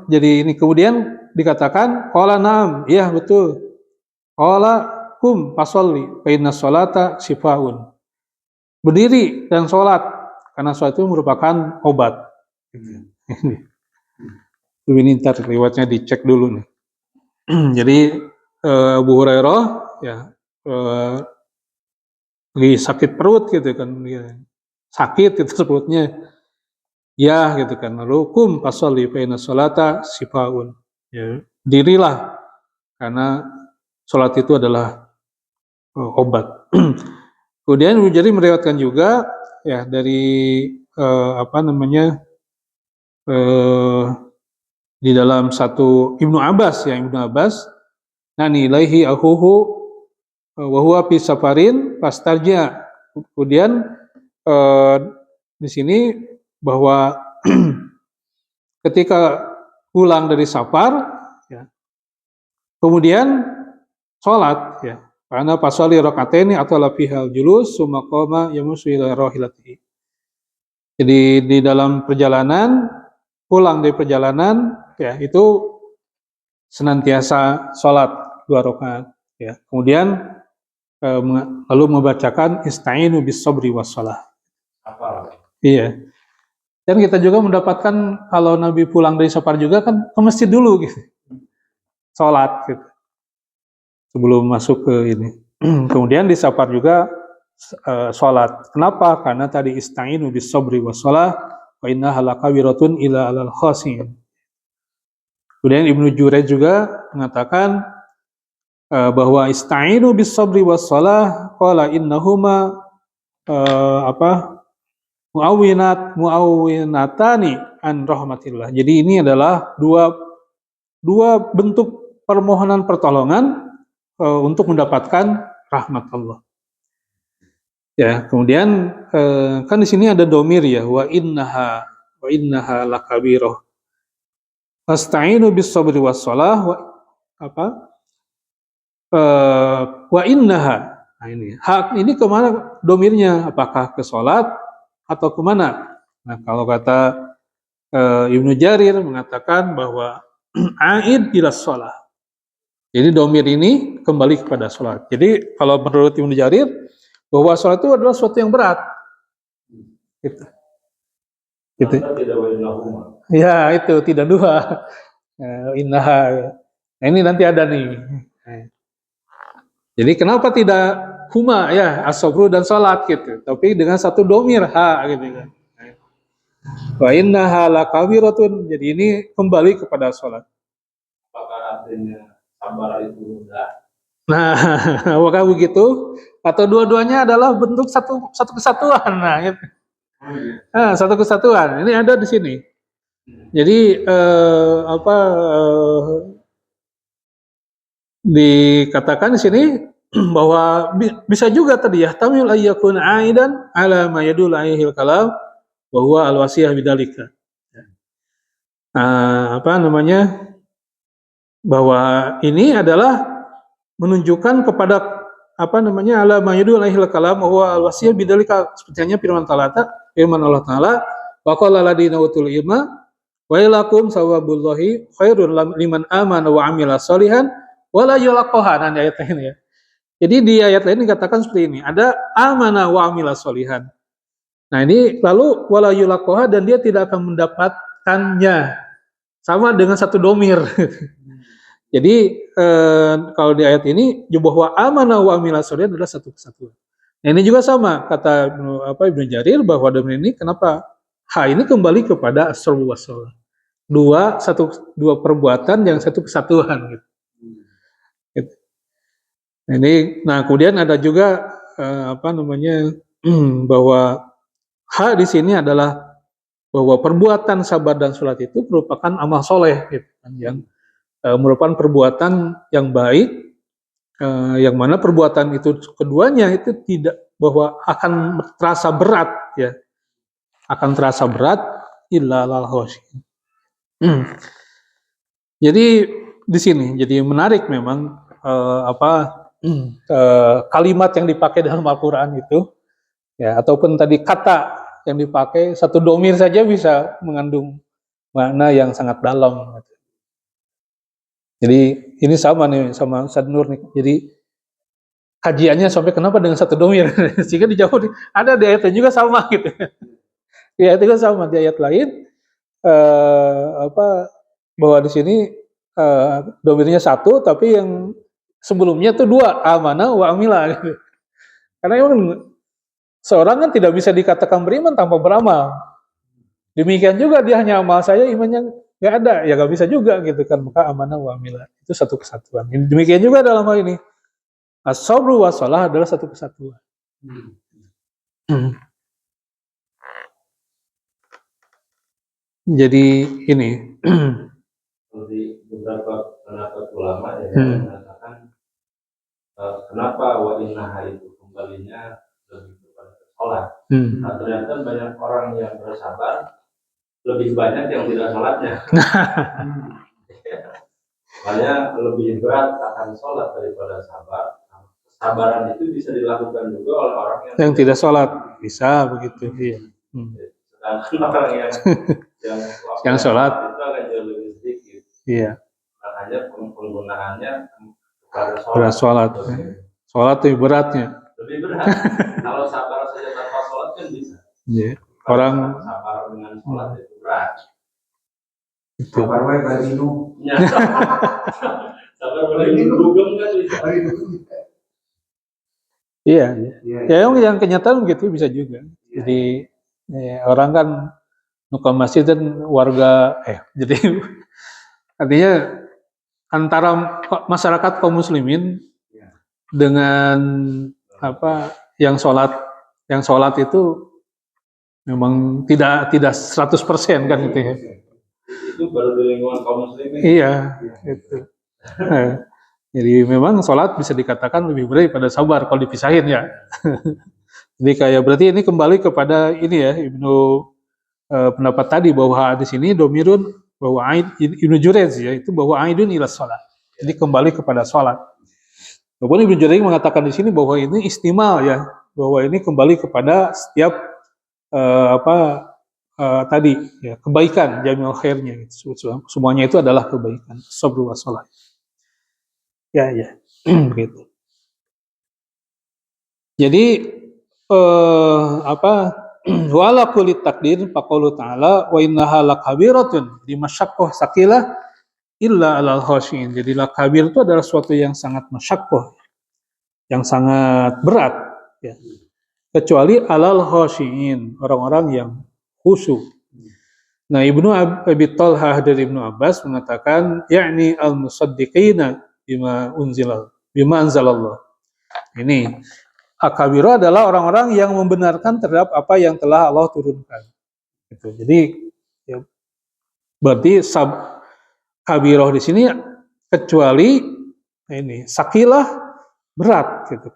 Jadi ini kemudian dikatakan qala na'am, iya betul. Qala kum fasolli fa inna sholata shifaun. Berdiri dan sholat karena sholat itu merupakan obat. Ini ntar riwayatnya dicek dulu nih. Jadi Abu Hurairah ya lagi sakit perut gitu kan, sakit gitu perutnya, ya gitu kan. Lalu kum fasolli fa inna sholata shifaun. Ya, dirilah karena sholat itu adalah obat. Kemudian Ibnu Jarir meriwayatkan juga ya dari di dalam satu Ibnu Abbas ya Ibnu Abbas nani ilaihi akhuhu wa huwa fi safarin fastarja. Kemudian di sini bahwa ketika pulang dari safar ya, kemudian sholat ya karena pasali rakaataini atau lafihal julus summa qama yamusu ila rahilatihi. Jadi di dalam perjalanan pulang dari perjalanan ya itu senantiasa sholat 2 rakaat ya. Kemudian lalu membacakan ista'inu bis sabri was shalah. Iya. Dan kita juga mendapatkan kalau Nabi pulang dari safar juga kan ke masjid dulu gitu. Sholat gitu. Sebelum masuk ke ini. Kemudian di safar juga sholat. Kenapa? Karena tadi ista'inu bis sabri was shalah wa innaha lakabiratun ila alal khasin. Kemudian Ibnu Jurayj juga mengatakan bahwa ista'inu bis sabri was shalah qala innahuma muawwinatani an rahmatillah. Jadi ini adalah dua bentuk permohonan pertolongan untuk mendapatkan rahmat Allah. Ya, kemudian kan di sini ada domir ya, wa innaha lakabiroh. Fasta'inu bis sabri was shalah apa? Wa innaha. Nah ini, hak ini kemana domirnya? Apakah ke sholat atau kemana? Nah kalau kata Ibnu Jarir mengatakan bahwa aid ila sholat. Jadi domir ini kembali kepada sholat. Jadi kalau menurut Ibnu Jarir bahwa sholat itu adalah sesuatu yang berat. Gitu. Gitu. Ya itu tidak dua. Innaha. Nah ini nanti ada nih. Jadi kenapa tidak huma ya as-sabru dan salat gitu, tapi dengan satu domir ha gitu kan. Wa innaha lakabiratun. Jadi ini kembali kepada salat. Apakah artinya sabar itu mudah? Nah, apakah begitu? Atau dua-duanya adalah bentuk satu kesatuan. Nah, gitu. Nah, satu kesatuan. Ini ada di sini. Jadi dikatakan di sini bahwa bisa juga tadi ya tamil ayyakun aidan ala ma yadul alaihil kalam wa huwa al-wasiyah bidzalika. Apa namanya? Bahwa ini adalah menunjukkan kepada apa namanya ala ma yadul alaihil kalam wa huwa al-wasiyah bidzalika, seperti firman Allah Taala wa qala ladina utul ilma wa ilakum sawabullahi khairun liman amana wa amila sholihan wala yulaqaha. Nah, ayat ini ya. Jadi di ayat lain dikatakan seperti ini, ada amana wa amila sholihan. Nah ini lalu wala yulaqaha, dan dia tidak akan mendapatkannya, sama dengan satu domir. Jadi kalau di ayat ini bahwa amana wa amila sholihan adalah satu kesatuan. Nah ini juga sama kata Ibnu Jarir bahwa domir ini kenapa ha ini kembali kepada as-sabru was shalah. Dua perbuatan yang satu kesatuan gitu. Nah kemudian ada juga bahwa hak di sini adalah bahwa perbuatan sabar dan sholat itu merupakan amal soleh gitu, yang merupakan perbuatan yang baik, yang mana perbuatan itu keduanya itu tidak bahwa akan terasa berat ya, akan terasa berat illa lal khosyin. Jadi di sini jadi menarik memang kalimat yang dipakai dalam Al-Quran itu ya, ataupun tadi kata yang dipakai satu domir saja bisa mengandung makna yang sangat dalam. Jadi ini sama nih sama Ustaz Nur nih. Jadi kajiannya sampai kenapa dengan satu domir sehingga dijawab ada di ayatnya juga sama gitu. Di ayat juga sama, di ayat lain bahwa di sini domirnya satu tapi yang sebelumnya tuh dua, amanah wa amila gitu. Karena memang seorang kan tidak bisa dikatakan beriman tanpa beramal. Demikian juga dia hanya amal saja, imannya nggak ada, ya nggak bisa juga gitu kan. Maka amanah wa amila itu satu kesatuan. Demikian juga dalam hal ini as-sabru was shalah adalah satu kesatuan. Jadi ini seperti beberapa pendapat ulama yang mengatakan kenapa wa innaha itu kembalinya lebih kepada sholat. Nah, ternyata banyak orang yang bersabar lebih banyak yang tidak sholatnya. Makanya lebih berat akan sholat daripada sabar. Kesabaran itu bisa dilakukan juga oleh orang yang tidak sholat, bisa begitu. Iya. Sedangkan orang yang sholat itu akan jauh lebih sedikit. Iya. Makanya penggunaannya pada sholat. Sholat lebih beratnya. Lebih berat. Kalau sabar saja tanpa sholat kan bisa. Iya. Orang sabar dengan sholat itu berat. Itu. Sabar wae bari minum. Sabar bari minum kan bisa. Iya. Ya yang kenyataan begitu bisa juga. Jadi orang kan nuka masjid dan warga jadi artinya antara masyarakat kaum muslimin dengan yang sholat itu memang tidak 100% kan gitu ya. Itu baru di lingkungan kaum muslimin. Iya, itu. Jadi memang sholat bisa dikatakan lebih berat daripada sabar kalau dipisahin ya. Jadi kayak berarti ini kembali kepada ini ya pendapat tadi bahwa di sini domirun bahwa Ibnu Jurayj ya itu bahwa aidun ila sholat. Jadi kembali kepada sholat. Walaupun Ibnu Jurayj mengatakan di sini bahwa ini istimal ya, bahwa ini kembali kepada setiap tadi ya kebaikan jami'ul khairnya gitu. Semuanya itu adalah kebaikan. Sabru wa sholat. Ya gitu. Jadi wala kulit takdir faqaulu ta'ala wa innaha lakabiratun di masyaqqah saqilah illa alal khashiin. Jadi lakabir itu adalah sesuatu yang sangat masyaqqah, yang sangat berat ya. Kecuali alal khashiin, orang-orang yang khusyuk. Nah, Ibnu Abi Thalhah dari Ibnu Abbas mengatakan yakni al-musaddiqina bima anzalallah. Ini akabiro adalah orang-orang yang membenarkan terhadap apa yang telah Allah turunkan. Gitu. Jadi ya, berarti kabiroh di sini kecuali ini sakilah berat gitu.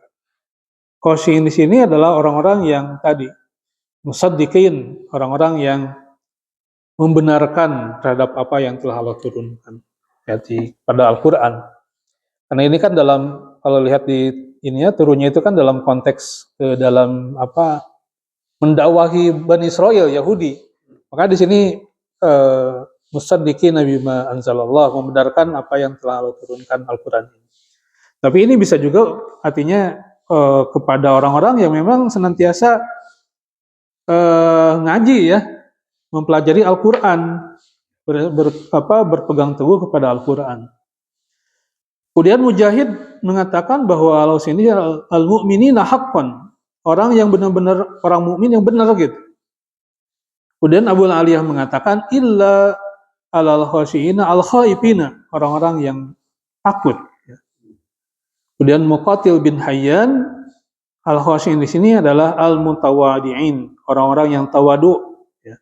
Khosyin di sini adalah orang-orang yang tadi musaddiqin, orang-orang yang membenarkan terhadap apa yang telah Allah turunkan pada Al-Qur'an. Karena ini kan kalau lihat di turunnya itu kan dalam konteks dalam mendakwahi Bani Israil Yahudi. Maka di sini musaddiqin bima anzalallah, membenarkan apa yang telah Allah turunkan Al-Qur'an ini. Tapi ini bisa juga artinya kepada orang-orang yang memang senantiasa ngaji ya, mempelajari Al-Qur'an, berpegang teguh kepada Al-Qur'an. Kemudian Mujahid mengatakan bahwa Allah sini al-mu'minina haqqan, orang yang benar-benar orang mukmin yang benar gitu. Kemudian Abu Aliyah mengatakan illa alal khashiina al-khaifina, orang-orang yang takut. Kemudian Muqatil bin Hayyan al-khashiin di sini adalah al-mutawadi'in, orang-orang yang tawadu, ya.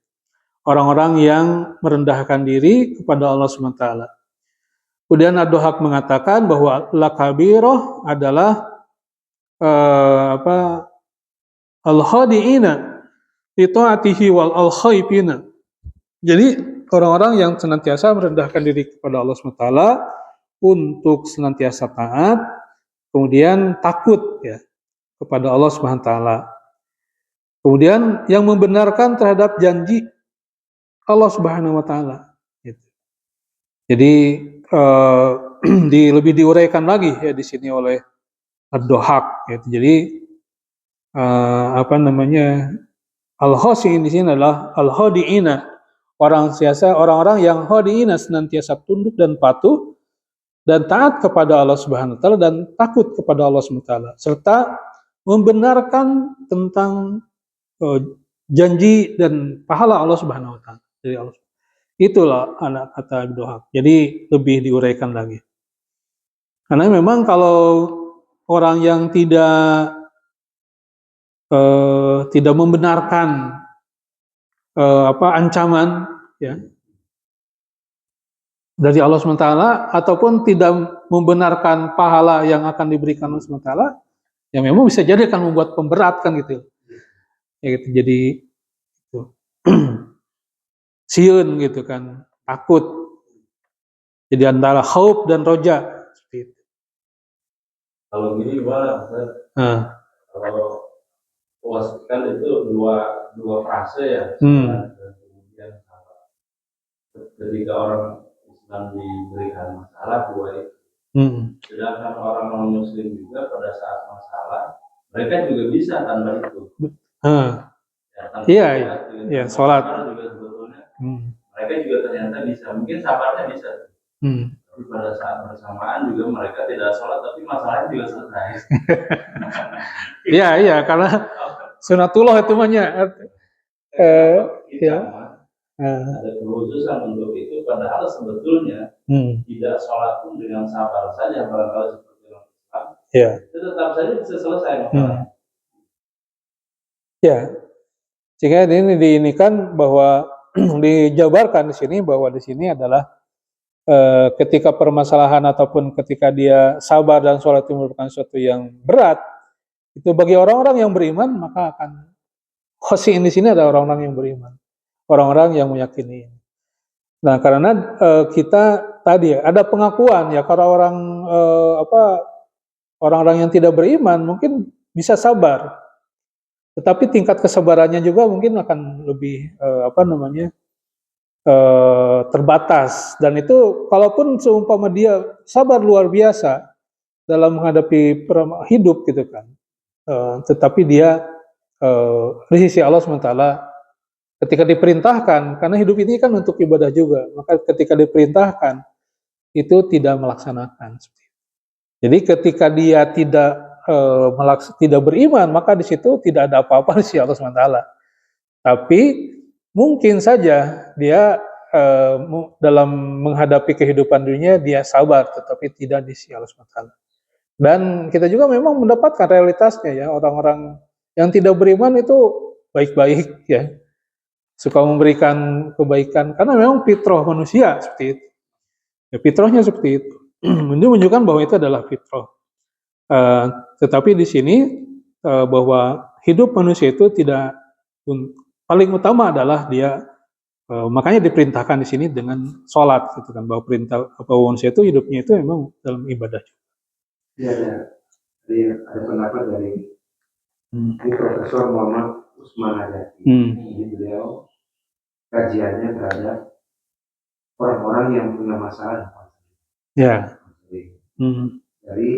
Orang-orang yang merendahkan diri kepada Allah SWT. Kemudian Ad-Dhahak mengatakan bahwa lakabiroh adalah al-khadi'ina fi ta'atihi wal al-khaifina. Jadi orang-orang yang senantiasa merendahkan diri kepada Allah SWT untuk senantiasa taat, kemudian takut ya kepada Allah SWT. Kemudian yang membenarkan terhadap janji Allah Subhanahu wa taala. Gitu. Jadi lebih diuraikan lagi ya di sini oleh Ad-Dhahak. Gitu. Jadi al-khashiin di sini adalah al-khadi'ina, orang-orang yang khadi'ina senantiasa tunduk dan patuh dan taat kepada Allah Subhanahu wa taala dan takut kepada Allah Subhanahu wa taala serta membenarkan tentang janji dan pahala Allah Subhanahu wa taala dari Allah. Itulah anak kata Ad-Dhahak. Jadi lebih diuraikan lagi. Karena memang kalau orang yang tidak membenarkan ancaman ya dari Allah SWT ataupun tidak membenarkan pahala yang akan diberikan Allah SWT, ya memang bisa jadi akan membuat pemberat kan gitu. Ya gitu. Jadi itu. Siun gitu kan, takut. Jadi antara khauf dan roja seperti itu. Kalau gini gimana? Kalau kan itu dua frase ya. Dan kemudian ketika orang Islam diberikan masalah dua itu. Sedangkan orang non Muslim juga pada saat masalah mereka juga bisa tanpa itu. Iya, sholat. Juga sebetulnya mereka juga ternyata bisa, mungkin sabarnya bisa. Tapi pada saat bersamaan juga mereka tidak sholat, tapi masalahnya juga selesai. Iya, karena sunatullah itu banyak. Ada kekhususan untuk itu, padahal sebetulnya tidak sholat pun dengan sabar saja barangkali seperti orang Islam. Itu tetap saja bisa selesai masalahnya. Ya, sehingga ini diinikan bahwa dijabarkan di sini bahwa di sini adalah ketika permasalahan ataupun ketika dia sabar dan sholat itu merupakan sesuatu yang berat, Itu bagi orang-orang yang beriman, maka akan khosiin di sini ada orang-orang yang beriman, orang-orang yang meyakini. Nah, karena kita tadi ada pengakuan ya, kalau orang-orang yang tidak beriman mungkin bisa sabar, tetapi tingkat kesabarannya juga mungkin akan lebih terbatas. Dan itu kalaupun seumpama dia sabar luar biasa dalam menghadapi hidup gitu kan, tetapi dia di sisi Allah SWT ketika diperintahkan, karena hidup ini kan untuk ibadah juga, maka ketika diperintahkan itu tidak melaksanakan. Jadi ketika dia tidak beriman, maka di situ tidak ada apa-apa di sisi Allah SWT. Tapi mungkin saja dia dalam menghadapi kehidupan dunia dia sabar, tetapi tidak di sisi Allah SWT. Dan kita juga memang mendapatkan realitasnya ya, orang-orang yang tidak beriman itu baik-baik ya, suka memberikan kebaikan karena memang fitrah manusia seperti itu. Ya, fitrahnya seperti itu. Ini menunjukkan bahwa itu adalah fitrah. Tetapi di sini bahwa hidup manusia itu tidak, paling utama adalah dia makanya diperintahkan di sini dengan sholat gitu kan, bahwa manusia itu hidupnya itu memang dalam ibadah. Iya, ada pendapat dari Profesor Muhammad Usman Hajati. Ini beliau kajiannya terhadap orang-orang yang punya masalah. Ya. Dari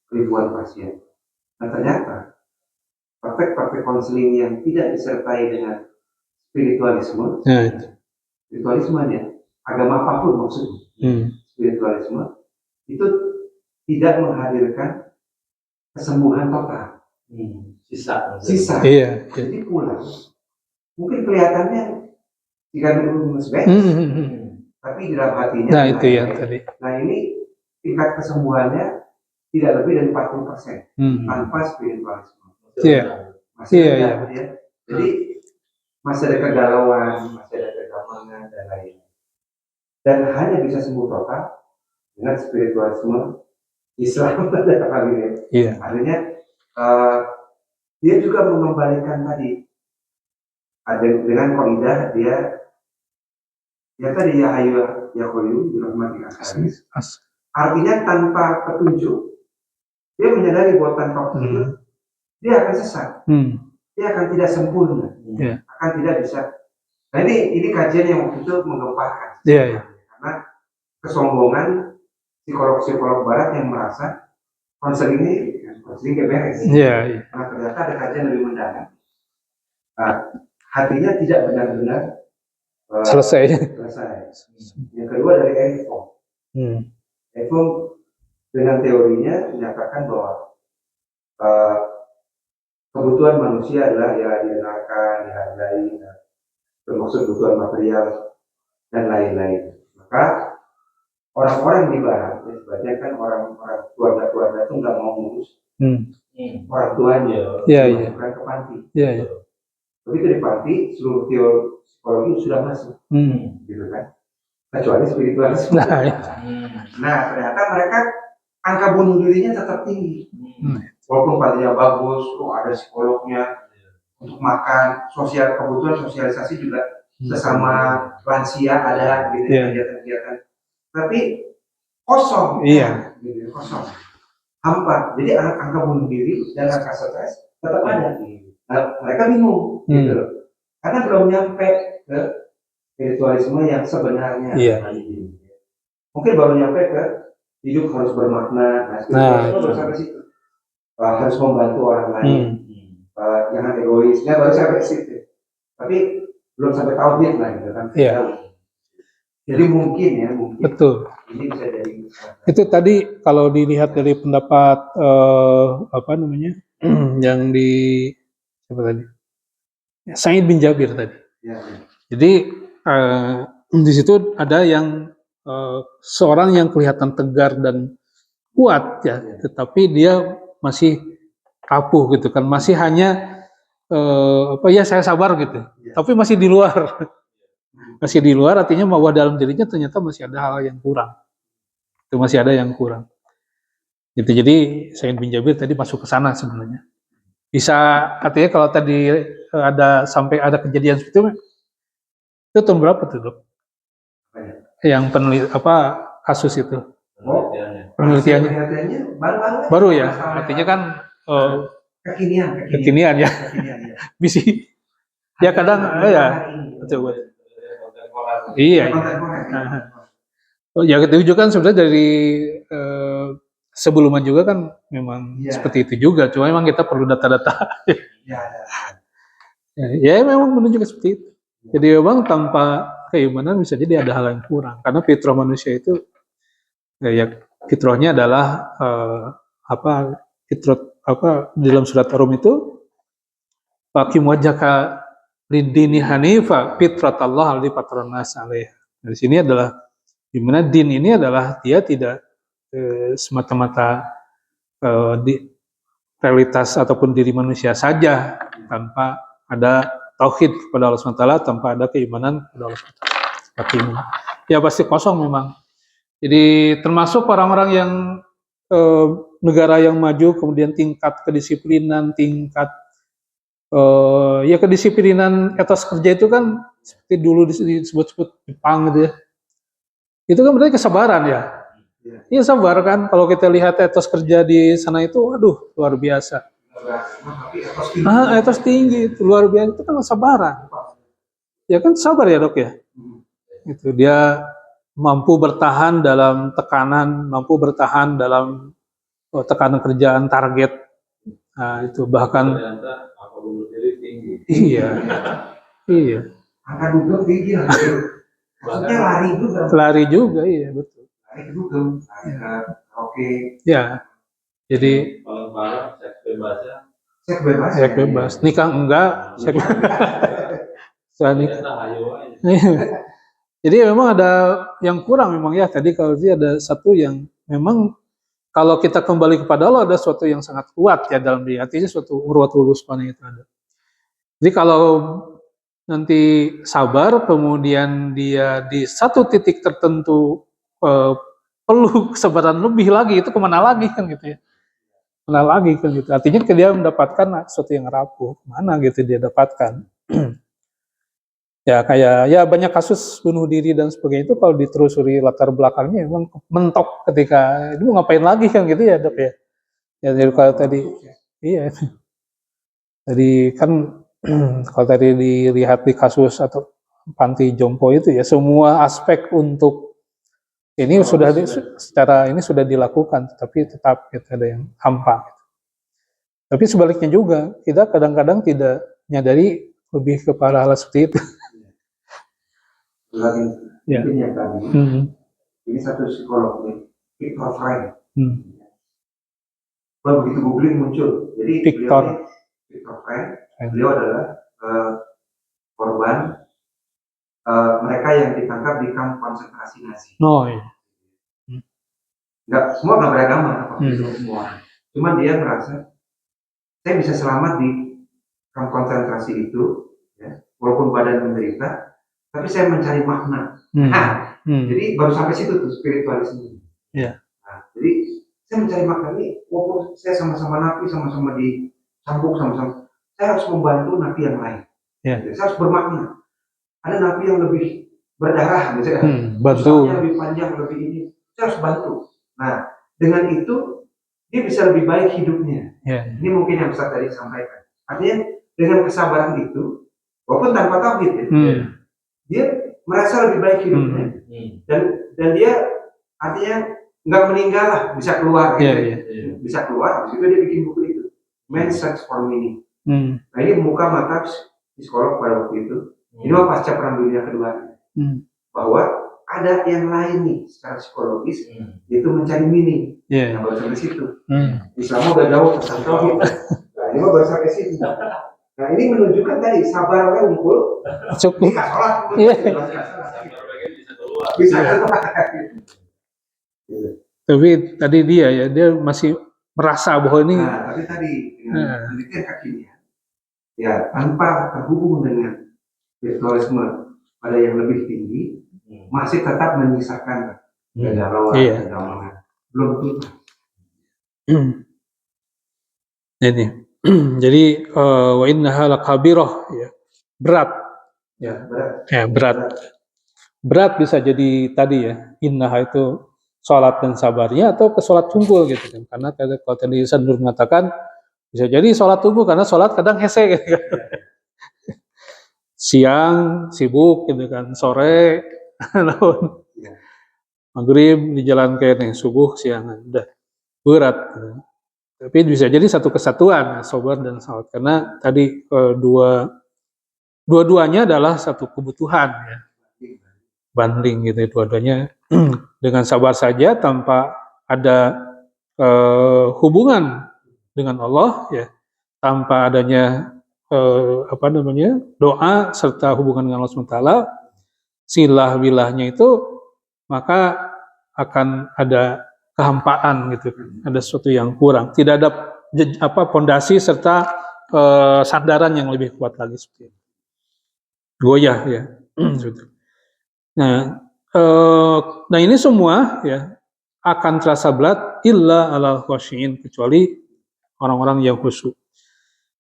ribuan pasien. Nah, ternyata praktek-praktek konseling yang tidak disertai dengan spiritualisme, spiritualismenya agama apapun maksudnya, spiritualisme itu tidak menghadirkan kesembuhan total. Sisa. Iya. Jadi pulang. Mungkin kelihatannya jika lulus tapi di dalam hatinya. Nah itu ya tadi. Nah ini tingkat kesembuhannya tidak lebih dari 40% tanpa spiritualisme. Iya. Masih ada ya. Jadi masih ada kegalauan, masih ada kegamangan dan lain-lain. Dan hanya bisa sembuh total dengan spiritualisme Islam pada kali ini. Iya. Artinya dia juga mengembalikan tadi ada dengan kaidah dia tadi ya hayu ya qayyum birahmatika astaghfir. Artinya tanpa petunjuk dia menyadari bahwa tanpa petunjuk dia akan sesat. Dia akan tidak sempurna. Akan tidak bisa. Nah ini kajian yang waktu itu menggemparkan. Karena kesombongan psikolog barat yang merasa konseling gak beres. Nah ternyata ada kajian lebih mendalam. Hatinya tidak benar-benar selesai. Yang kedua dari Eric Fromm. Eric Fromm dengan teorinya menyatakan bahwa kebutuhan manusia adalah ya didengarkan, dihargai, termasuk kebutuhan material dan lain-lain. Maka orang-orang di barat, ya, sebagian kan orang-orang keluarga itu nggak mau ngurus orang tuanya, bukan ke panti. Begitu di panti, seluruh teori psikologi sudah masuk, gitu kan? Kecuali spiritualisme. Nah, ternyata mereka angka bunuh dirinya tetap tinggi. Walaupun pantinya bagus, ada psikolognya untuk makan, kebutuhan sosialisasi juga sesama lansia ada, gitu kegiatan-kegiatan. Tapi kosong, kosong, hampa. Jadi angka bunuh diri dan angka stres tetap ada. Nah, mereka bingung, gitu loh. Karena belum nyampe ke spiritualisme yang sebenarnya. Mungkin baru nyampe ke hidup harus bermakna. Nah, spiritualisme baru sampai situ. Harus membantu orang lain, jangan egois. Ya baru sampai situ. Tapi belum sampai tauhid lah, gitu kan. Jadi mungkin. Betul. Ini bisa jadi. Itu tadi kalau dilihat dari pendapat yang di Sa'id bin Jabir tadi. Jadi di situ ada yang seorang yang kelihatan tegar dan kuat ya, tetapi dia masih rapuh gitu kan, masih hanya saya sabar gitu, tapi masih di luar. Masih di luar artinya bahwa dalam dirinya ternyata masih ada hal yang kurang. Itu masih ada yang kurang. Gitu. Jadi Sa'id bin Jabir tadi masuk ke sana sebenarnya. Bisa artinya kalau tadi ada sampai ada kejadian seperti itu tahun berapa tuh dok? Yang kasus itu? Penelitiannya baru ya. Artinya kan kekinian ya. Bisa. Ya kadang ya. Betul. Iya. Ya itu juga kan sebenarnya dari sebelumnya juga kan memang seperti itu juga. Cuma memang kita perlu data-data. Ya memang menunjukkan seperti itu. Jadi memang tanpa keimanan bisa jadi ada hal yang kurang. Karena fitrah manusia itu ya fitrahnya adalah dalam surat Ar-Rum itu Faqim wajhaka lid-dini hanifa fitratallah alladzi fatara nas 'alaiha. Di sini adalah di mana din ini adalah dia tidak semata-mata di realitas ataupun diri manusia saja tanpa ada tauhid kepada Allah SWT, tanpa ada keimanan kepada Allah SWT. Ya pasti kosong memang. Jadi termasuk orang-orang yang negara yang maju, kemudian tingkat kedisiplinan, tingkat ya kedisiplinan etos kerja itu kan seperti dulu disebut-sebut Jepang gitu ya. Itu kan berarti kesabaran ya. Iya sabar kan, kalau kita lihat etos kerja di sana itu, aduh luar biasa. Etos tinggi itu luar biasa, itu kan kesabaran. Ya kan sabar ya dok ya. Itu dia mampu bertahan dalam tekanan, mampu bertahan dalam tekanan kerjaan target. Nah itu bahkan. Iya. Angka dugem tinggi lah. Maksudnya lari juga, iya betul. Lari ke dugem, oke. Ya, jadi seks bebas. Nikah enggak, seks Jadi memang ada yang kurang memang ya. Tadi kalau dia ada satu yang memang kalau kita kembali kepada Allah ada sesuatu yang sangat kuat ya dalam diri. Artinya suatu urwatul wusqana itu ada. Jadi kalau nanti sabar, kemudian dia di satu titik tertentu perlu kesabaran lebih lagi, itu kemana lagi kan gitu ya? Kemana lagi kan gitu? Artinya dia mendapatkan sesuatu yang rapuh, kemana gitu dia dapatkan? Ya kayak ya banyak kasus bunuh diri dan sebagainya itu kalau ditelusuri latar belakangnya emang mentok ketika itu mau ngapain lagi kan gitu ya dok ya? Ya jadi kalau tadi, iya, tadi kan kalau tadi dilihat di kasus atau panti jompo itu ya semua aspek untuk ini secara ini sudah dilakukan, tapi tetap kita ada yang hampa. Tapi sebaliknya juga kita kadang-kadang tidak menyadari lebih kepada hal seperti itu. Mungkin yang tadi ini satu psikolog nih, Viktor Frank. Begitu googling muncul, jadi Viktor Frank, beliau adalah korban mereka yang ditangkap di kamp konsentrasi Nazi. Oh iya. Semua nggak beragama, semua. Cuman dia merasa saya bisa selamat di kamp konsentrasi itu, ya, walaupun badan menderita, tapi saya mencari makna. Jadi baru sampai situ tuh spiritualisme. Yeah. Nah, jadi saya mencari makna ini, walaupun saya sama-sama napi, sama-sama dicambuk, sama-sama, saya harus membantu napi yang lain. Yeah. Jadi, saya harus bermakna. Ada napi yang lebih berdarah, misalnya, usahanya lebih panjang, lebih ini, saya harus bantu. Nah, dengan itu dia bisa lebih baik hidupnya. Yeah. Ini mungkin yang Ustaz tadi sampaikan. Artinya dengan kesabaran itu, walaupun tanpa tauhid, dia merasa lebih baik hidupnya. Dan dia artinya nggak meninggal lah, bisa keluar. Bisa keluar, habis itu dia bikin buku itu, Man's Search for Meaning. Nah ini membuka mata psikolog pada waktu itu. Ini mah pasca Perang Dunia Kedua. Bahwa ada yang lain nih secara psikologis, yaitu mencari meaning. Nah baru sampai situ. Islam udah jauh tentang tauhid. Nah ini mah baru sampai situ. Nah ini menunjukkan tadi sabarnya unggul, nikah sholat, bisa keluar. Tapi tadi dia masih merasa bahwa ini. Nah tapi tadi dengan penelitian kakinya, ya tanpa terhubung dengan spiritualisme pada yang lebih tinggi, masih tetap menyisakan kegalauan, belum tuntas. Jadi Jadi wa innaha lakabirah, ya, berat, ya, berat. Berat bisa jadi tadi ya, innaha itu sholat dan sabarnya atau ke sholat tunggu gitu kan. Karena kalau tadi Sandur mengatakan bisa jadi sholat tunggu karena sholat kadang hese gitu kan. Siang sibuk gitu kan, sore maghrib di jalan kayak subuh siangan udah berat gitu. Tapi bisa jadi satu kesatuan sabar dan salat karena tadi dua-duanya adalah satu kebutuhan ya, banding gitu dua-duanya dengan sabar saja tanpa ada hubungan dengan Allah ya, tanpa adanya doa serta hubungan dengan Allah SWT, silah bilahnya itu maka akan ada kehampaan gitu, ada sesuatu yang kurang, tidak ada pondasi serta sandaran yang lebih kuat lagi seperti itu. Goyah ya. Nah ini semua ya akan terasa berat illa alal khashiin, kecuali orang-orang yang khusyuk.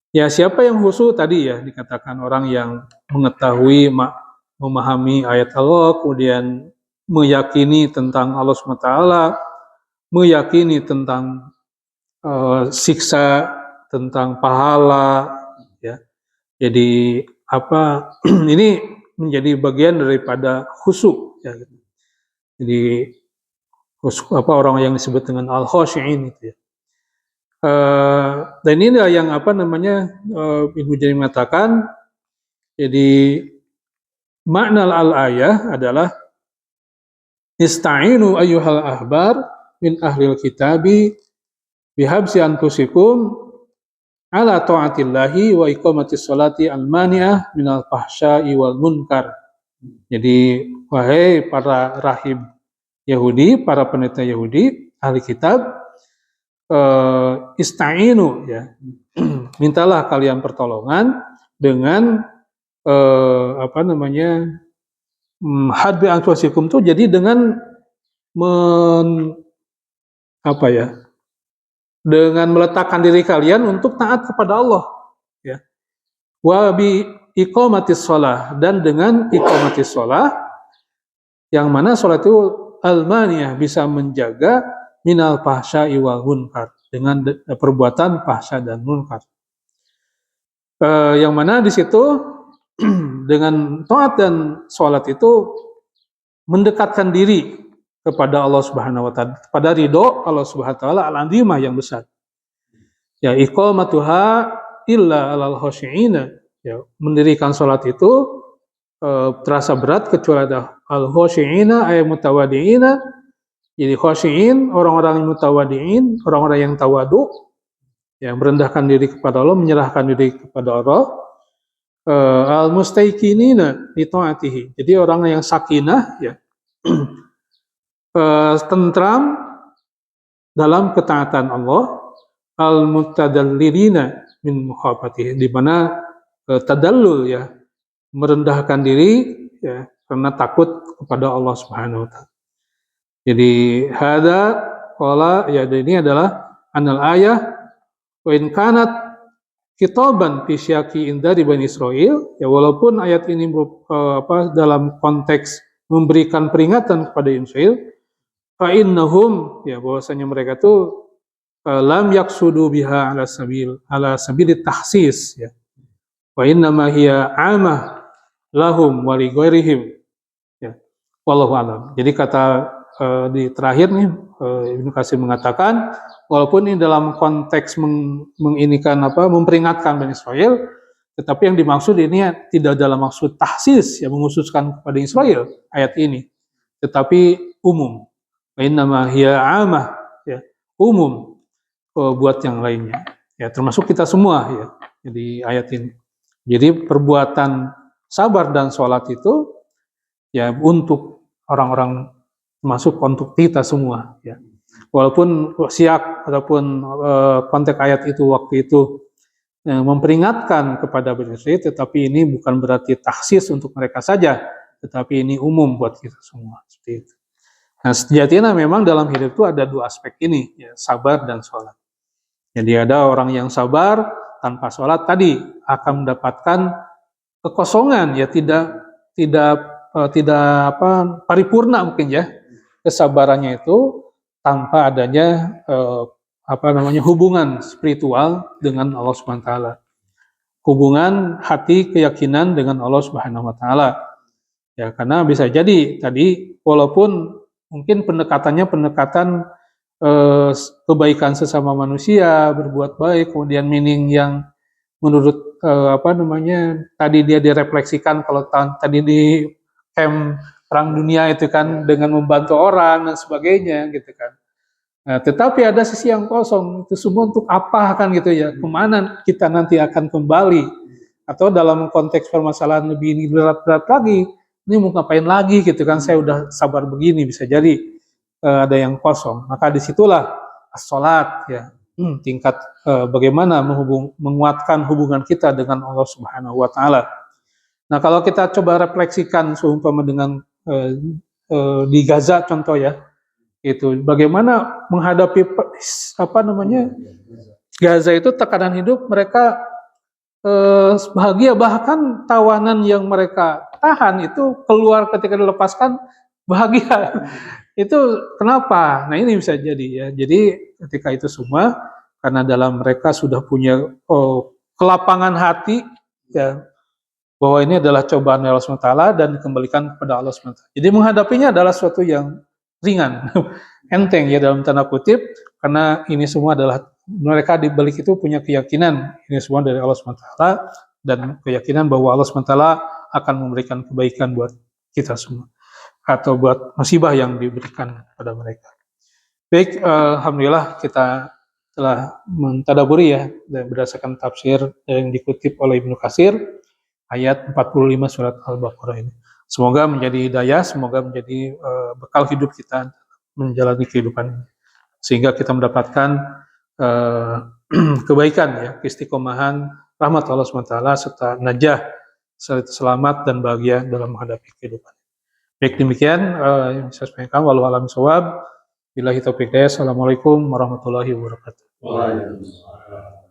Ya siapa yang khusyuk tadi ya dikatakan orang yang mengetahui, memahami ayat Allah, kemudian meyakini tentang Allah SWT, meyakini tentang siksa, tentang pahala, ya. Jadi ini menjadi bagian daripada khusyuk, ya. Jadi khusyuk orang yang disebut dengan al-khashi'in itu ya. Dan ini adalah yang Ibnu Jarir mengatakan, jadi makna al-ayah adalah ista'inu ayyuhal ahbar min ahlil kitabi bihabsi anfusikum ala ta'atillahi wa iqamatis sholati al-mani'ah minal fahsya'i wal munkar. Jadi wahai para rahib Yahudi, para pendeta Yahudi, ahli kitab, ista'inu ya, mintalah kalian pertolongan dengan hadbi anfusikum tuh, jadi dengan dengan meletakkan diri kalian untuk taat kepada Allah ya. Wa bi iqamatis shalah, dan dengan iqamatis shalah yang mana salat itu al-maniyah, bisa menjaga minal fahsya'i wal munkar, dengan perbuatan fahsya dan munkar. Yang mana di situ dengan taat dan sholat itu mendekatkan diri kepada Allah Subhanahu wa taala, pada ridho Allah Subhanahu wa taala al-azimah yang besar. Ya iqamatuha illa alal khashi'ina, ya mendirikan sholat itu terasa berat kecuali ada al-khashi'ina ay mutawadi'ina. Jadi khashi'in, orang-orang yang mutawadi'in, orang-orang yang tawadu, yang merendahkan diri kepada Allah, menyerahkan diri kepada Allah. Al-mustaiqinina li ta'atihi, jadi orang yang sakinah ya, tentram dalam ketaatan Allah. Al-mutadallilina min mukhafatih, di mana tadallul ya, merendahkan diri ya karena takut kepada Allah Subhanahu wa taala. Jadi hada qala ya, ini adalah anal ayah wa in kanat kitaban fi syaqi indari Bani Israil, ya walaupun ayat ini dalam konteks memberikan peringatan kepada Israel, fa innahum ya, bahwasanya mereka itu lam yaksudu biha ala sabilit tahsis ya, wa inna ma hiya amah lahum wa li ghairihim ya, wallahu alam. Jadi kata di terakhir nih Ibnu Katsir mengatakan, walaupun ini dalam konteks memperingatkan Bani Israel, tetapi yang dimaksud ini tidak dalam maksud tahsis yang mengkhususkan kepada Israel ayat ini, tetapi umum. Innama hiya amah ya, umum buat yang lainnya ya, termasuk kita semua ya. Jadi ayat ini, jadi perbuatan sabar dan sholat itu ya untuk orang-orang, termasuk untuk kita semua ya. Walaupun siak ataupun konteks ayat itu waktu itu memperingatkan kepada Bani Israil, tetapi ini bukan berarti taksis untuk mereka saja, tetapi ini umum buat kita semua seperti itu. Nah sejatinya memang dalam hidup itu ada dua aspek ini ya, sabar dan sholat. Jadi ada orang yang sabar tanpa sholat tadi akan mendapatkan kekosongan, ya tidak paripurna mungkin ya kesabarannya itu tanpa adanya hubungan spiritual dengan Allah Subhanahu wa taala. Hubungan hati keyakinan dengan Allah Subhanahu wa taala. Ya, karena bisa jadi tadi walaupun mungkin pendekatan kebaikan sesama manusia, berbuat baik, kemudian meaning yang menurut tadi dia direfleksikan kalau tadi di camp perang dunia itu kan dengan membantu orang dan sebagainya gitu kan. Nah, tetapi ada sisi yang kosong, itu semua untuk apa kan gitu ya, kemana kita nanti akan kembali, atau dalam konteks permasalahan lebih berat-berat lagi, ini mau ngapain lagi gitu kan, saya udah sabar begini, bisa jadi ada yang kosong. Maka disitulah as-sholat ya, tingkat bagaimana menguatkan hubungan kita dengan Allah Subhanahu wa taala. Nah, kalau kita coba refleksikan seumpama dengan di Gaza contoh ya, itu bagaimana menghadapi Gaza itu tekanan hidup mereka bahagia, bahkan tawanan yang mereka tahan itu keluar ketika dilepaskan bahagia. Itu kenapa? Nah, ini bisa jadi ya. Jadi ketika itu semua karena dalam mereka sudah punya kelapangan hati ya, bahwa ini adalah cobaan Allah SWT dan dikembalikan kepada Allah SWT. Jadi menghadapinya adalah suatu yang ringan, enteng ya dalam tanda kutip, karena ini semua adalah mereka di balik itu punya keyakinan ini semua dari Allah SWT dan keyakinan bahwa Allah SWT akan memberikan kebaikan buat kita semua atau buat musibah yang diberikan kepada mereka. Baik, alhamdulillah kita telah mentadaburi ya berdasarkan tafsir yang dikutip oleh Ibnu Katsir ayat 45 surat Al-Baqarah ini. Semoga menjadi hidayah, semoga menjadi bekal hidup kita menjalani kehidupan ini. Sehingga kita mendapatkan kebaikan ya, istiqomahan rahmat Allah SWT serta najah, serta selamat dan bahagia dalam menghadapi kehidupan. Baik, demikian yang saya sampaikan, wallahu a'lam bishawab. Billahi taufiq hidayah. Assalamualaikum warahmatullahi wabarakatuh. Waalaikumsalam.